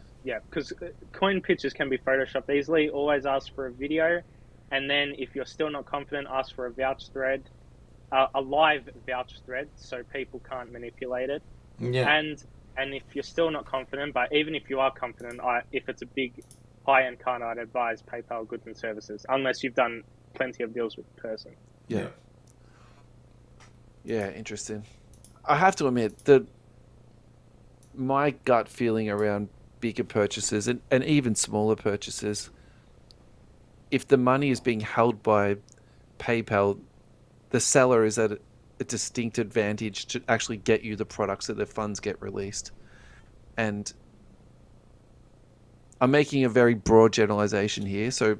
Because coin pictures can be photoshopped easily. Always ask for a video. And then if you're still not confident, ask for a vouch thread, a live vouch thread, so people can't manipulate it. Yeah. And if you're still not confident, but even if you are confident, if it's a big high-end card, I'd advise PayPal goods and services, unless you've done plenty of deals with the person. Yeah. Yeah, interesting. I have to admit that my gut feeling around bigger purchases and even smaller purchases, if the money is being held by PayPal, the seller is at a distinct advantage to actually get you the products that the funds get released. And I'm making a very broad generalization here, so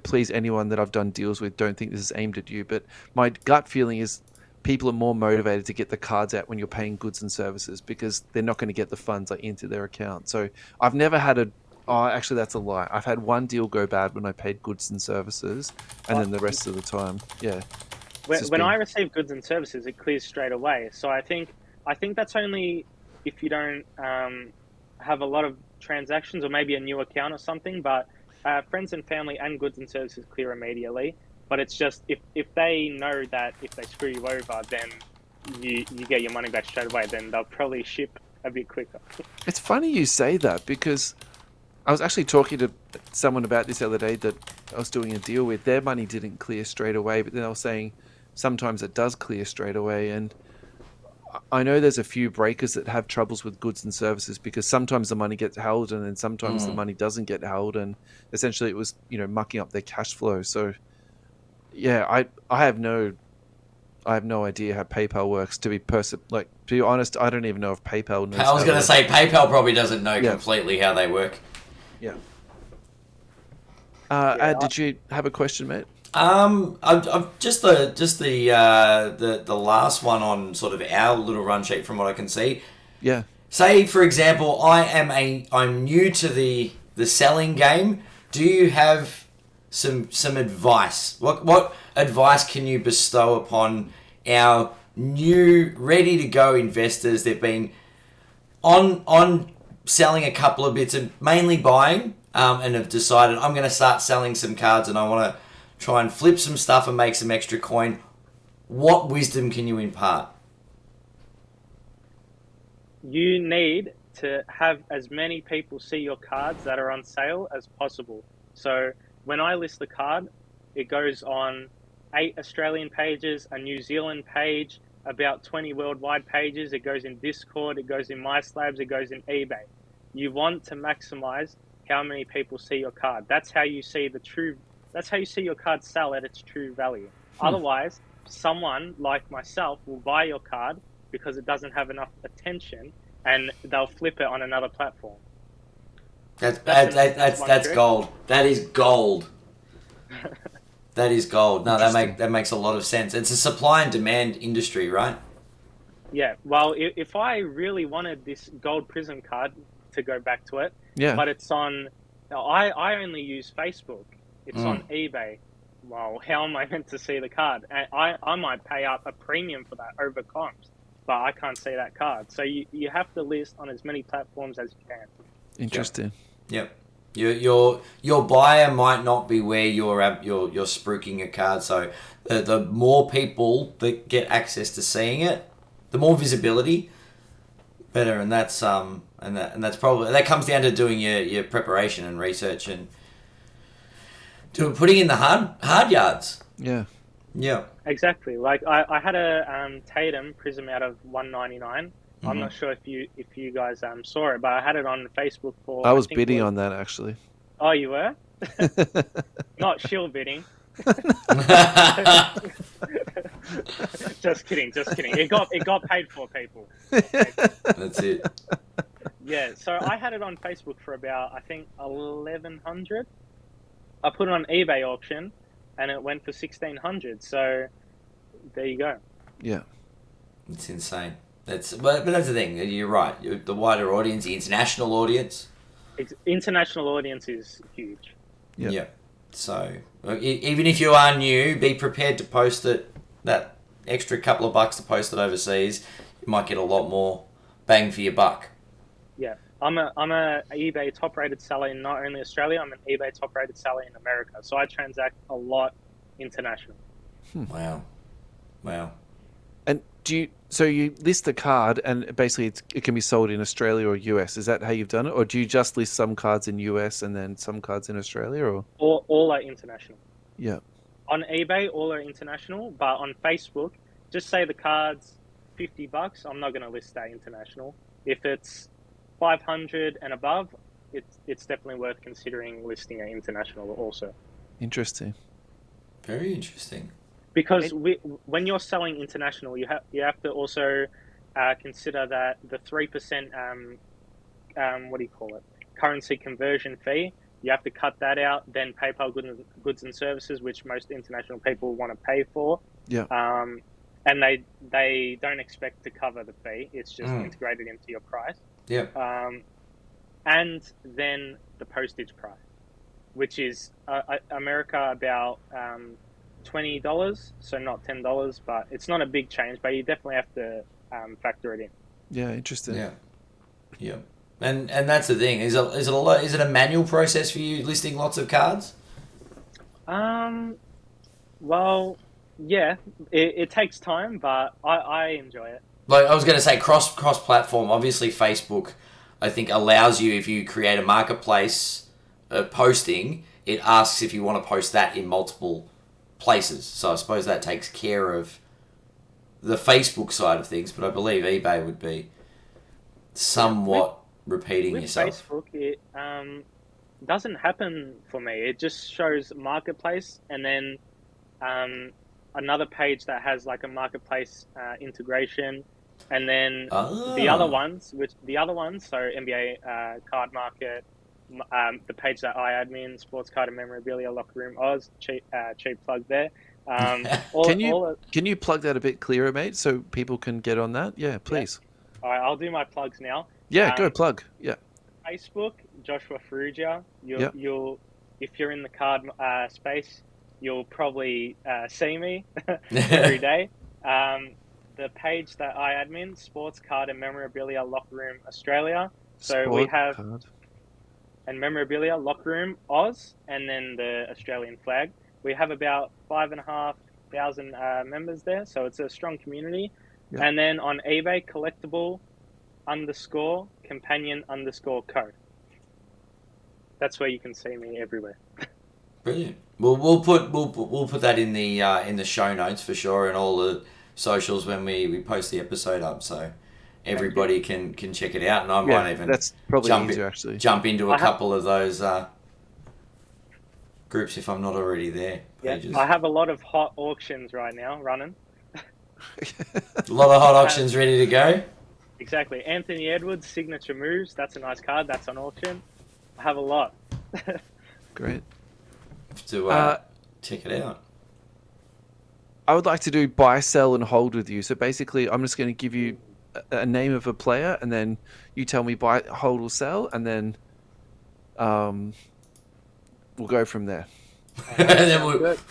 please, anyone that I've done deals with, don't think this is aimed at you, but my gut feeling is people are more motivated to get the cards out when you're paying goods and services because they're not going to get the funds into their account. So I've never had actually that's a lie. I've had one deal go bad when I paid goods and services, and then the rest of the time, yeah. When I receive goods and services, it clears straight away. So I think that's only if you don't have a lot of transactions or maybe a new account or something. But friends and family and goods and services clear immediately. But it's just if they know that if they screw you over, then you get your money back straight away. Then they'll probably ship a bit quicker. It's funny you say that because I was actually talking to someone about this the other day that I was doing a deal with. Their money didn't clear straight away, but then they were saying sometimes it does clear straight away. And I know there's a few breakers that have troubles with goods and services because sometimes the money gets held and then sometimes the money doesn't get held. And essentially it was, mucking up their cash flow. So yeah, I have no idea how PayPal works. To be honest, I don't even know if PayPal knows. I was going to say PayPal probably doesn't know completely how they work. Yeah. Did you have a question, mate? I've just the last one on sort of our little run sheet from what I can see. Yeah. Say for example, I'm new to the selling game. Do you have some advice? What advice can you bestow upon our new, ready to go investors? They've been on selling a couple of bits and mainly buying, and have decided I'm going to start selling some cards and I want to try and flip some stuff and make some extra coin. What wisdom can you impart? You need to have as many people see your cards that are on sale as possible. So when I list the card, it goes on 8 Australian pages, a New Zealand page, about 20 worldwide pages. It goes in Discord, it goes in MySlabs, it goes in eBay. You want to maximize how many people see your card. That's how you see your card sell at its true value. Otherwise, someone like myself will buy your card because it doesn't have enough attention, and they'll flip it on another platform. That's gold. That is gold. That is gold. No, that makes a lot of sense. It's a supply and demand industry, right? Yeah. Well, if I really wanted this gold prism card, to go back to it, but it's on. I only use Facebook. It's on eBay. Well, how am I meant to see the card? And I might pay up a premium for that over comps, but I can't see that card. So you have to list on as many platforms as you can. Interesting. Yep. Your buyer might not be where you're spruiking a card. So the more people that get access to seeing it, the more visibility, better. And that's that's probably that comes down to doing your preparation and research and putting in the hard yards. Yeah. Yeah. Exactly. Like I had a Tatum Prism out of 199. I'm not sure if you guys saw it, but I had it on Facebook for. I was bidding on that actually. Oh, you were? Not Shill Bidding. Just kidding. It got paid for, people. That's it. Yeah, so I had it on Facebook for about, I think, 1,100. I put it on eBay auction, and it went for 1,600. So there you go. Yeah, it's insane. But that's the thing. You're right. The wider audience, the international audience. International audience is huge. Yeah. So even if you are new, be prepared to post it. That extra couple of bucks to post it overseas, you might get a lot more bang for your buck. Yeah, I'm a eBay top rated seller in not only Australia. I'm an eBay top rated seller in America. So I transact a lot international. Wow. And so you list the card, and basically it can be sold in Australia or US. Is that how you've done it, or do you just list some cards in US and then some cards in Australia, or all are international? Yeah. On eBay, all are international, but on Facebook, just say the card's $50. I'm not going to list that international. If it's 500 and above, it's definitely worth considering listing an international also. Interesting. Very interesting. Because when you're selling international, you have to also consider that the 3% currency conversion fee. You have to cut that out. Then PayPal goods and services, which most international people want to pay for. Yeah. And they don't expect to cover the fee. It's just integrated into your price. Yeah. And then the postage price, which is America about $20, so not $10, but it's not a big change. But you definitely have to factor it in. Yeah, interesting. Yeah. And that's the thing. Is it a manual process for you listing lots of cards? Well, yeah, it takes time, but I enjoy it. Like I was going to say, cross platform. Obviously, Facebook, I think, allows you, if you create a marketplace posting, it asks if you want to post that in multiple places. So I suppose that takes care of the Facebook side of things. But I believe eBay would be somewhat repeating with yourself. Facebook, it doesn't happen for me. It just shows marketplace, and then another page that has like a marketplace integration, and then the other ones, so NBA card market, the page that I admin, sports card and memorabilia, locker room Oz, cheap plug there. Can you plug that a bit clearer, mate, so people can get on that? Yeah, please. Yeah. All right, I'll do my plugs now. Yeah, go plug. Yeah. Facebook, Joshua Farrugia. You'll if you're in the card space, you'll probably see me every day. The page that I admin, Sports Card and Memorabilia Locker Room Australia. So we have and Memorabilia Locker Room Oz, and then the Australian flag. We have about 5,500 members there, so it's a strong community. Yeah. And then on eBay, collectible_companion_co. That's where you can see me everywhere. Brilliant. Well, we'll put that in the show notes for sure, and all the socials when we post the episode up, so everybody can check it out. And I Yeah, might even that's probably easier actually. jump into a I ha- couple of those groups if I'm not already there. Yeah, Pages. I have a lot of hot auctions right now running. A lot of hot auctions ready to go. Exactly. Anthony Edwards, signature moves. That's a nice card. That's on auction. I have a lot. Great. Have to check it out. I would like to do buy, sell, and hold with you. So basically, I'm just going to give you a name of a player, and then you tell me buy, hold, or sell, and then we'll go from there. And then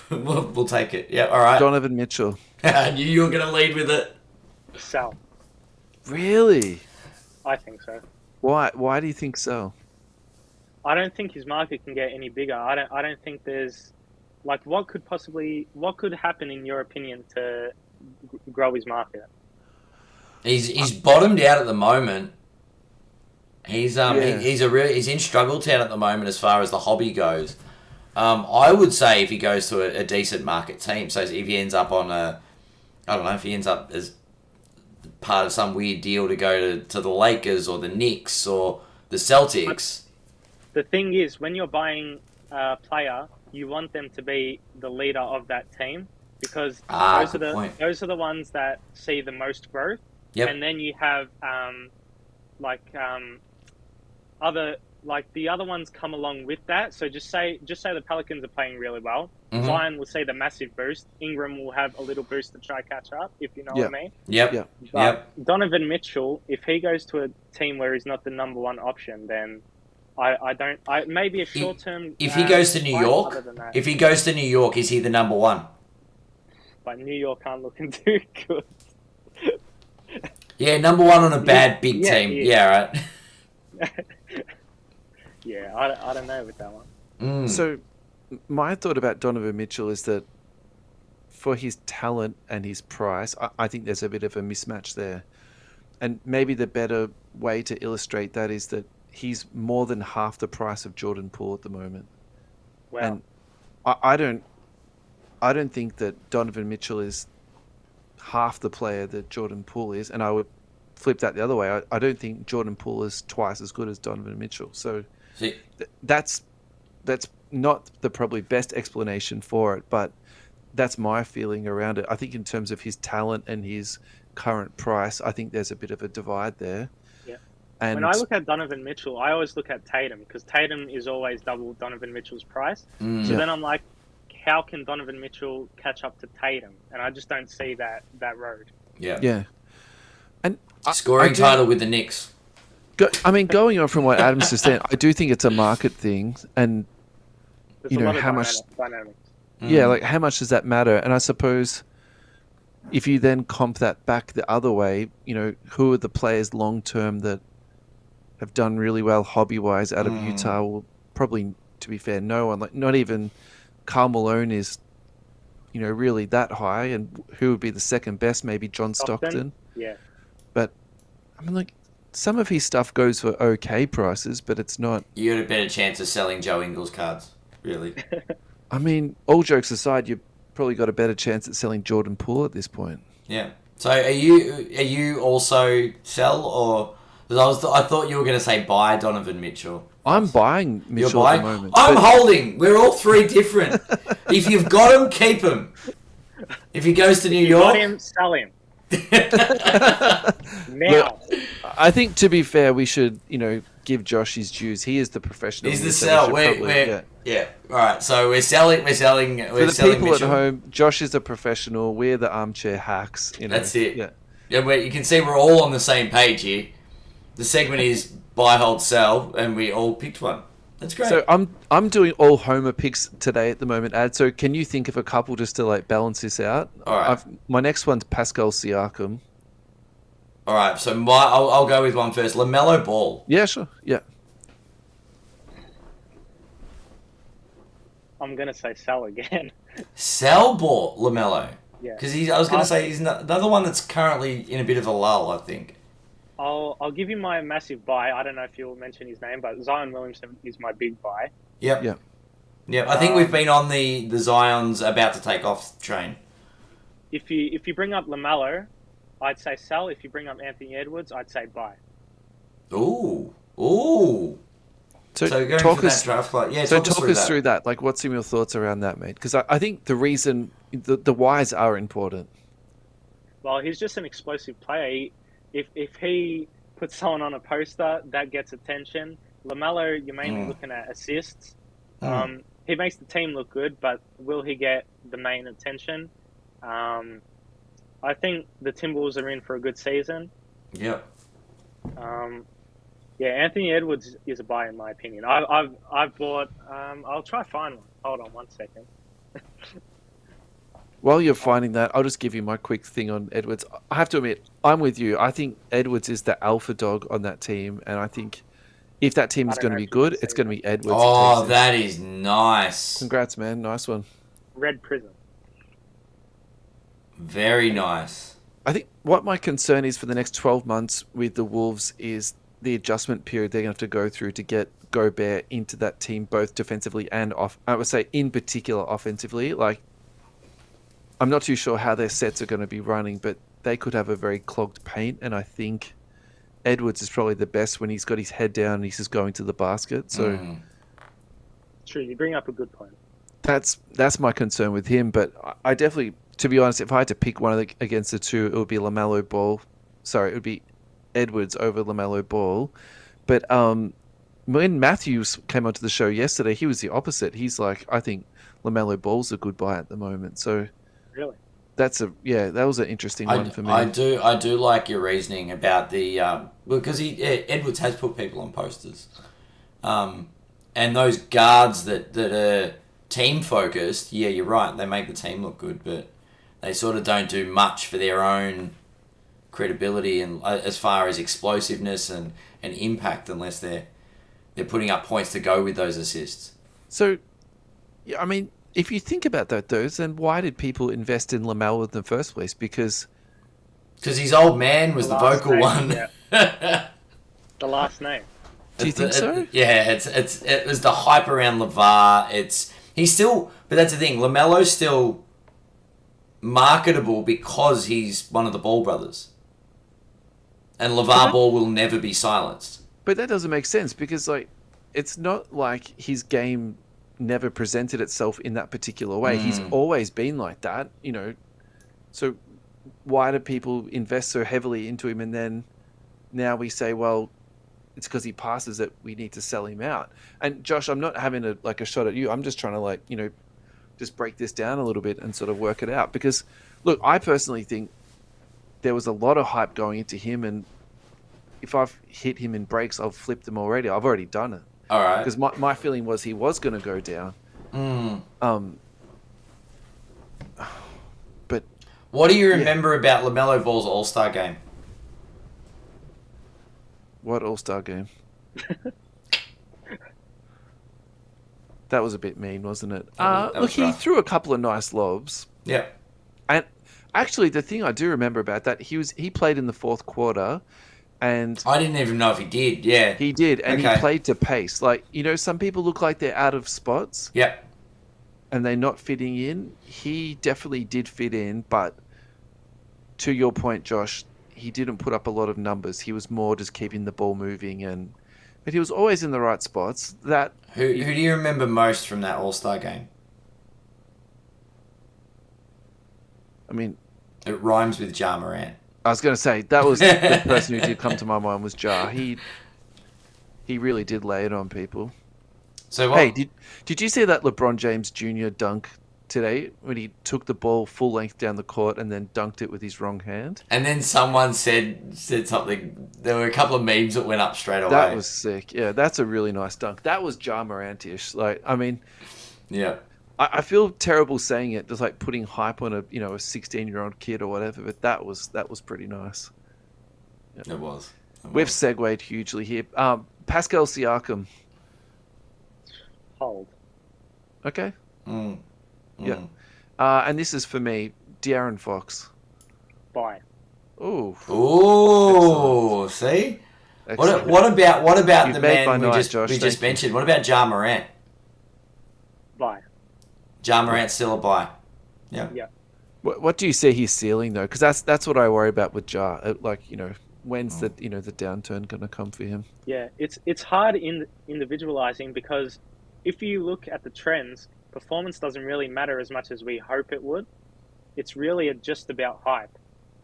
we'll take it. Yeah, all right. Donovan Mitchell. I knew you were going to lead with it. Sell. Really? I think so. Why? Why do you think so? I don't think his market can get any bigger. I don't think there's like what could happen in your opinion to grow his market. He's bottomed out at the moment. He's Yeah. he's in struggle town at the moment as far as the hobby goes. I would say if he goes to a decent market team, so if he ends up on if he ends up as part of some weird deal to go to the Lakers or the Knicks or the Celtics. The thing is, when you're buying a player, you want them to be the leader of that team because those are the ones that see the most growth. Yep. And then you have the other ones come along with that. So just say the Pelicans are playing really well. Mm-hmm. Zion will see the massive boost. Ingram will have a little boost to try catch up, if you know what I mean. Yep. Yeah. But Donovan Mitchell, if he goes to a team where he's not the number one option, then I maybe a short term. If he goes to New York, is he the number one? But New York aren't looking too good. Yeah, number one on a bad big team. Yeah, right. Yeah, I don't know with that one. So, my thought about Donovan Mitchell is that for his talent and his price, I think there's a bit of a mismatch there. And maybe the better way to illustrate that is that he's more than half the price of Jordan Poole at the moment. Wow. And I don't think that Donovan Mitchell is half the player that Jordan Poole is, and I would flip that the other way. I don't think Jordan Poole is twice as good as Donovan Mitchell. So that's not the probably best explanation for it, but that's my feeling around it. I think in terms of his talent and his current price, I think there's a bit of a divide there. Yeah. And when I look at Donovan Mitchell, I always look at Tatum because Tatum is always double Donovan Mitchell's price. So then I'm like, how can Donovan Mitchell catch up to Tatum? And I just don't see that road. Yeah. And scoring title with the Knicks. Going on from what Adam's just saying, I do think it's a market thing, and There's how much dynamics. Yeah, like how much does that matter? And I suppose if you then comp that back the other way, who are the players long term that have done really well hobby wise out of Utah? Well, probably, to be fair, no one. Like not even Karl Malone is, really that high. And who would be the second best? Maybe John Stockton. Yeah. But I mean, like some of his stuff goes for okay prices, but it's not. You got a better chance of selling Joe Ingles cards, really. I mean, all jokes aside, you've probably got a better chance at selling Jordan Poole at this point. Yeah. So are you also sell or? Because I thought you were going to say buy Donovan Mitchell. I'm buying Mitchell at the moment. I'm holding. We're all three different. If you've got him, keep him. If he goes to New York, got him, sell him. Now. Look, I think to be fair, we should give Josh his dues. He is the professional. He's the sell. Yeah. All right. So we're selling. For the people Mitchell. at home, Josh is a professional. We're the armchair hacks. That's it. Yeah. Yeah. You can see we're all on the same page here. The segment is buy, hold, sell, and we all picked one. That's great. So I'm doing all Homer picks today at the moment, Ad. So can you think of a couple just to balance this out? All right. My next one's Pascal Siakam. All right. So I'll go with one first. LaMelo Ball. Yeah, sure. Yeah. I'm gonna say sell again. Sell Ball LaMelo. Yeah. Because I was going to say he's another one that's currently in a bit of a lull, I think. I'll give you my massive buy. I don't know if you'll mention his name, but Zion Williamson is my big buy. Yep. Yeah. Yeah, I think we've been on the Zion's about to take off train. If you bring up LaMelo, I'd say sell. If you bring up Anthony Edwards, I'd say buy. Ooh. So going talk for us, that draft flight. Yeah, so talk us through that. Like, what's some of your thoughts around that, mate? Because I think the reason, the whys are important. Well, he's just an explosive player. If he puts someone on a poster, that gets attention. LaMelo, you're mainly looking at assists. He makes the team look good, but will he get the main attention? I think the Timberwolves are in for a good season. Yep. Yeah, Anthony Edwards is a buy in my opinion. I've bought. I'll try find one. Hold on 1 second. While you're finding that, I'll just give you my quick thing on Edwards. I have to admit, I'm with you. I think Edwards is the alpha dog on that team, and I think if that team is going to be good, it's going to be Edwards. Oh, that is nice. Congrats, man. Nice one. Red Prism. Very nice. I think what my concern is for the next 12 months with the Wolves is the adjustment period they're going to have to go through to get Gobert into that team, both defensively and I would say in particular offensively. Like, I'm not too sure how their sets are going to be running, but they could have a very clogged paint, and I think Edwards is probably the best when he's got his head down and he's just going to the basket. So True, you bring up a good point. That's my concern with him, but I definitely, to be honest, if I had to pick one against the two, it would be LaMelo Ball. Sorry, it would be Edwards over LaMelo Ball. But when Matthews came onto the show yesterday, he was the opposite. He's like, I think LaMelo Ball's a good buy at the moment. So really, that was an interesting one for me. I do like your reasoning about the because Edwards has put people on posters, and those guards that are team focused. Yeah, you're right. They make the team look good, but they sort of don't do much for their own credibility and as far as explosiveness and impact unless they're putting up points to go with those assists. So, yeah, I mean, if you think about that, though, then why did people invest in LaMelo in the first place? Because his old man was the vocal one. Yeah. The last name. Do you think so? Yeah, it was the hype around LeVar. He's still, but that's the thing. LaMelo's still marketable because he's one of the Ball brothers, and LeVar Ball will never be silenced. But that doesn't make sense because, like, it's not like his game never presented itself in that particular way. He's always been like that, you know. So why do people invest so heavily into him, and then now we say, well, it's because he passes it, we need to sell him out? And Josh, I'm not having a shot at you. I'm just trying to just break this down a little bit and sort of work it out. Because look, I personally think there was a lot of hype going into him, and if I've hit him in breaks, I've flipped them already. I've already done it. All right. Because my feeling was he was going to go down. But what do you remember about LaMelo Ball's All-Star game? What All-Star game? That was a bit mean, wasn't it? Look, he threw a couple of nice lobs. Yeah. And actually, the thing I do remember about that, he played in the fourth quarter, and I didn't even know if he did. Yeah, he did, and he played to pace. Like, you know, some people look like they're out of spots. Yep. And they're not fitting in. He definitely did fit in, but to your point, Josh, he didn't put up a lot of numbers. He was more just keeping the ball moving, but he was always in the right spots. Who do you remember most from that All-Star game? I mean, it rhymes with Ja Morant. I was going to say that was the person who did come to my mind was Ja. He really did lay it on people. So what? Hey, did you see that LeBron James Jr. dunk today when he took the ball full length down the court and then dunked it with his wrong hand? And then someone said something. There were a couple of memes that went up straight away. That was sick. Yeah, that's a really nice dunk. That was Ja Morant-ish. Like, I mean, yeah. I feel terrible saying it, just like putting hype on a 16-year-old kid or whatever, but that was pretty nice. Yeah. It was. We've segued hugely here. Pascal Siakam. Hold. Okay. Yeah. And this is for me, De'Aaron Fox. Buy. Ooh. Ooh. See? Excellent. What about You've the made man my we night, Josh, just mentioned? What about Ja Morant? Buy. Ja Morant's still a buy. Yeah. Yeah. What do you see his ceiling though? Because that's what I worry about with Ja. Like, when's the the downturn going to come for him? Yeah, it's hard in individualizing because if you look at the trends, performance doesn't really matter as much as we hope it would. It's really just about hype,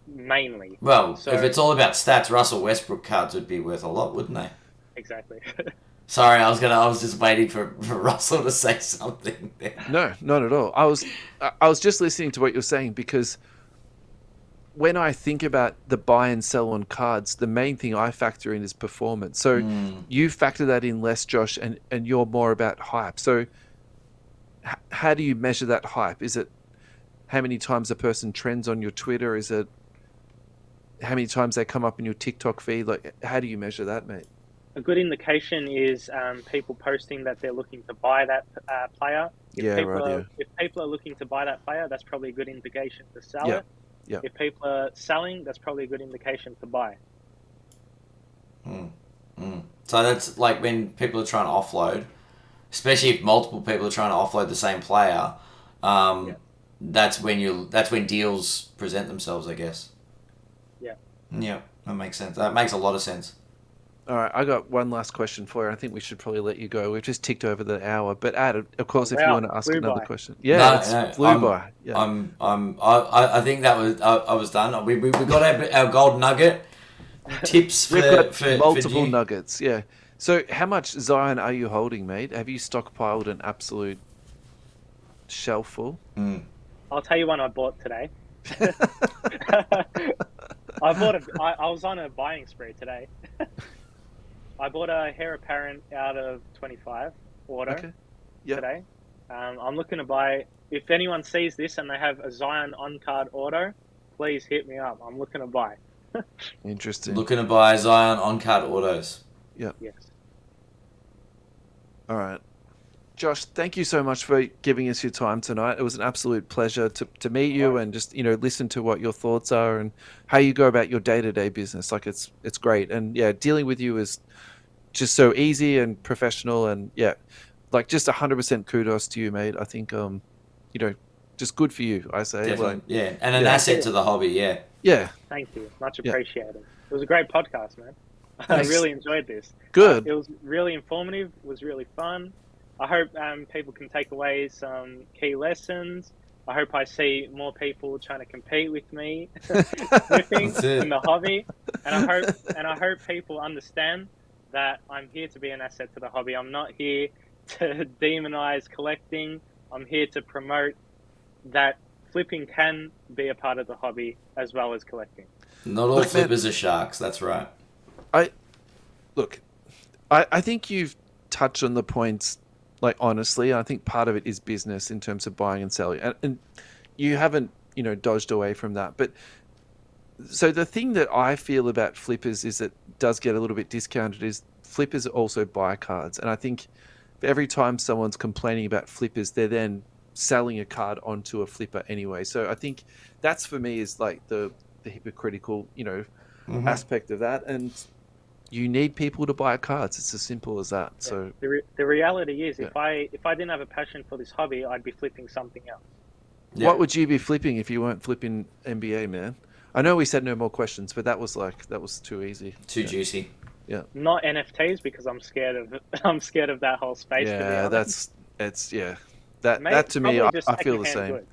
mainly. Well, So if it's all about stats, Russell Westbrook cards would be worth a lot, wouldn't they? exactly. Sorry, I was just waiting for Russell to say something there. No, not at all. I was just listening to what you're saying because when I think about the buy and sell on cards, the main thing I factor in is performance. So you factor that in less, Josh, and you're more about hype. So how do you measure that hype? Is it how many times a person trends on your Twitter? Is it how many times they come up in your TikTok feed? Like, how do you measure that, mate? A good indication is people posting that they're looking to buy that player. If people are looking to buy that player, that's probably a good indication to sell it. Yeah. If people are selling, that's probably a good indication to buy. So that's like when people are trying to offload, especially if multiple people are trying to offload the same player. That's when deals present themselves, I guess. Yeah, that makes sense. That makes a lot of sense. All right, I got one last question for you. I think we should probably let you go. We've just ticked over the hour, but Ad, of course, if you want to ask another question, flew by. Yeah, I think that was I was done. We got our gold nugget tips for We've got for multiple you. nuggets. Yeah. So, how much Zion are you holding, mate? Have you stockpiled an absolute shelf full? I'll tell you one I bought today. I was on a buying spree today. I bought a Heir Apparent out of 25 auto today. I'm looking to buy. If anyone sees this and they have a Zion on-card auto, please hit me up. I'm looking to buy. Interesting. Looking to buy Zion on-card autos. Yeah. Yes. All right. Josh, thank you so much for giving us your time tonight. It was an absolute pleasure to meet you and just, listen to what your thoughts are and how you go about your day-to-day business. Like it's great. And yeah, dealing with you is just so easy and professional and like just 100% kudos to you, mate. I think, just good for you, I say. Definitely. And an asset to the hobby, Yeah. Thank you. Much appreciated. It was a great podcast, man. Thanks. I really enjoyed this. Good. It was really informative. It was really fun. I hope people can take away some key lessons. I hope I see more people trying to compete with me flipping in the hobby. And I hope people understand that I'm here to be an asset to the hobby. I'm not here to demonize collecting. I'm here to promote that flipping can be a part of the hobby as well as collecting. Not all flippers are sharks, that's right. I think you've touched on the points, like, honestly. I think part of it is business in terms of buying and selling. And you haven't, dodged away from that. But so the thing that I feel about flippers is that does get a little bit discounted is flippers also buy cards. And I think every time someone's complaining about flippers, they're then selling a card onto a flipper anyway. So I think that's for me is like the hypocritical, aspect of that. And you need people to buy cards. It's as simple as that. Yeah. So the reality is, if I didn't have a passion for this hobby, I'd be flipping something else. Yeah. What would you be flipping if you weren't flipping NBA, man? I know we said no more questions, but that was too easy. Too juicy. Yeah. Not NFTs because I'm scared of that whole space. Yeah, that to me, I feel the same. Goods.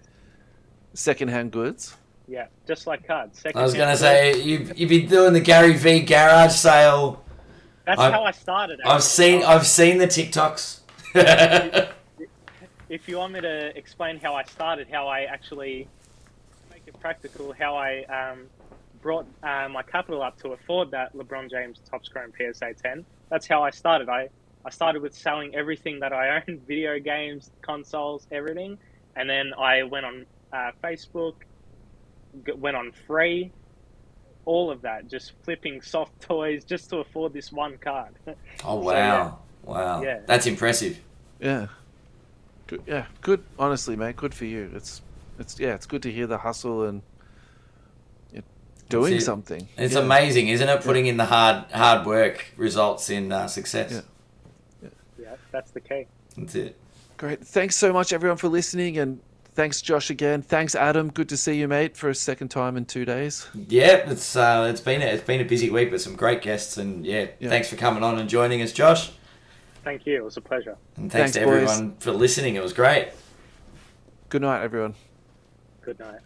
Secondhand goods. Yeah, just like cards. I was gonna say you've been doing the Gary V garage sale. That's how I started. Actually. I've seen the TikToks. If you want me to explain how I started, how I actually make it practical, how I brought my capital up to afford that LeBron James top scoring PSA 10. That's how I started. I started with selling everything that I owned, video games, consoles, everything. And then I went on Facebook, went on free, all of that, just flipping soft toys just to afford this one card. Oh, wow. Wow. Yeah. That's impressive. Yeah. Good. Yeah. Good. Honestly, mate, good for you. It's good to hear the hustle and doing something. It's amazing, isn't it? Putting in the hard work results in success. Yeah, that's the key. That's it. Great. Thanks so much, everyone, for listening, and thanks, Josh, again. Thanks, Adam. Good to see you, mate, for a second time in 2 days. Yeah, it's been a busy week with some great guests, and thanks for coming on and joining us, Josh. Thank you. It was a pleasure. And thanks to boys. everyone for listening. It was great. Good night, everyone. Good night.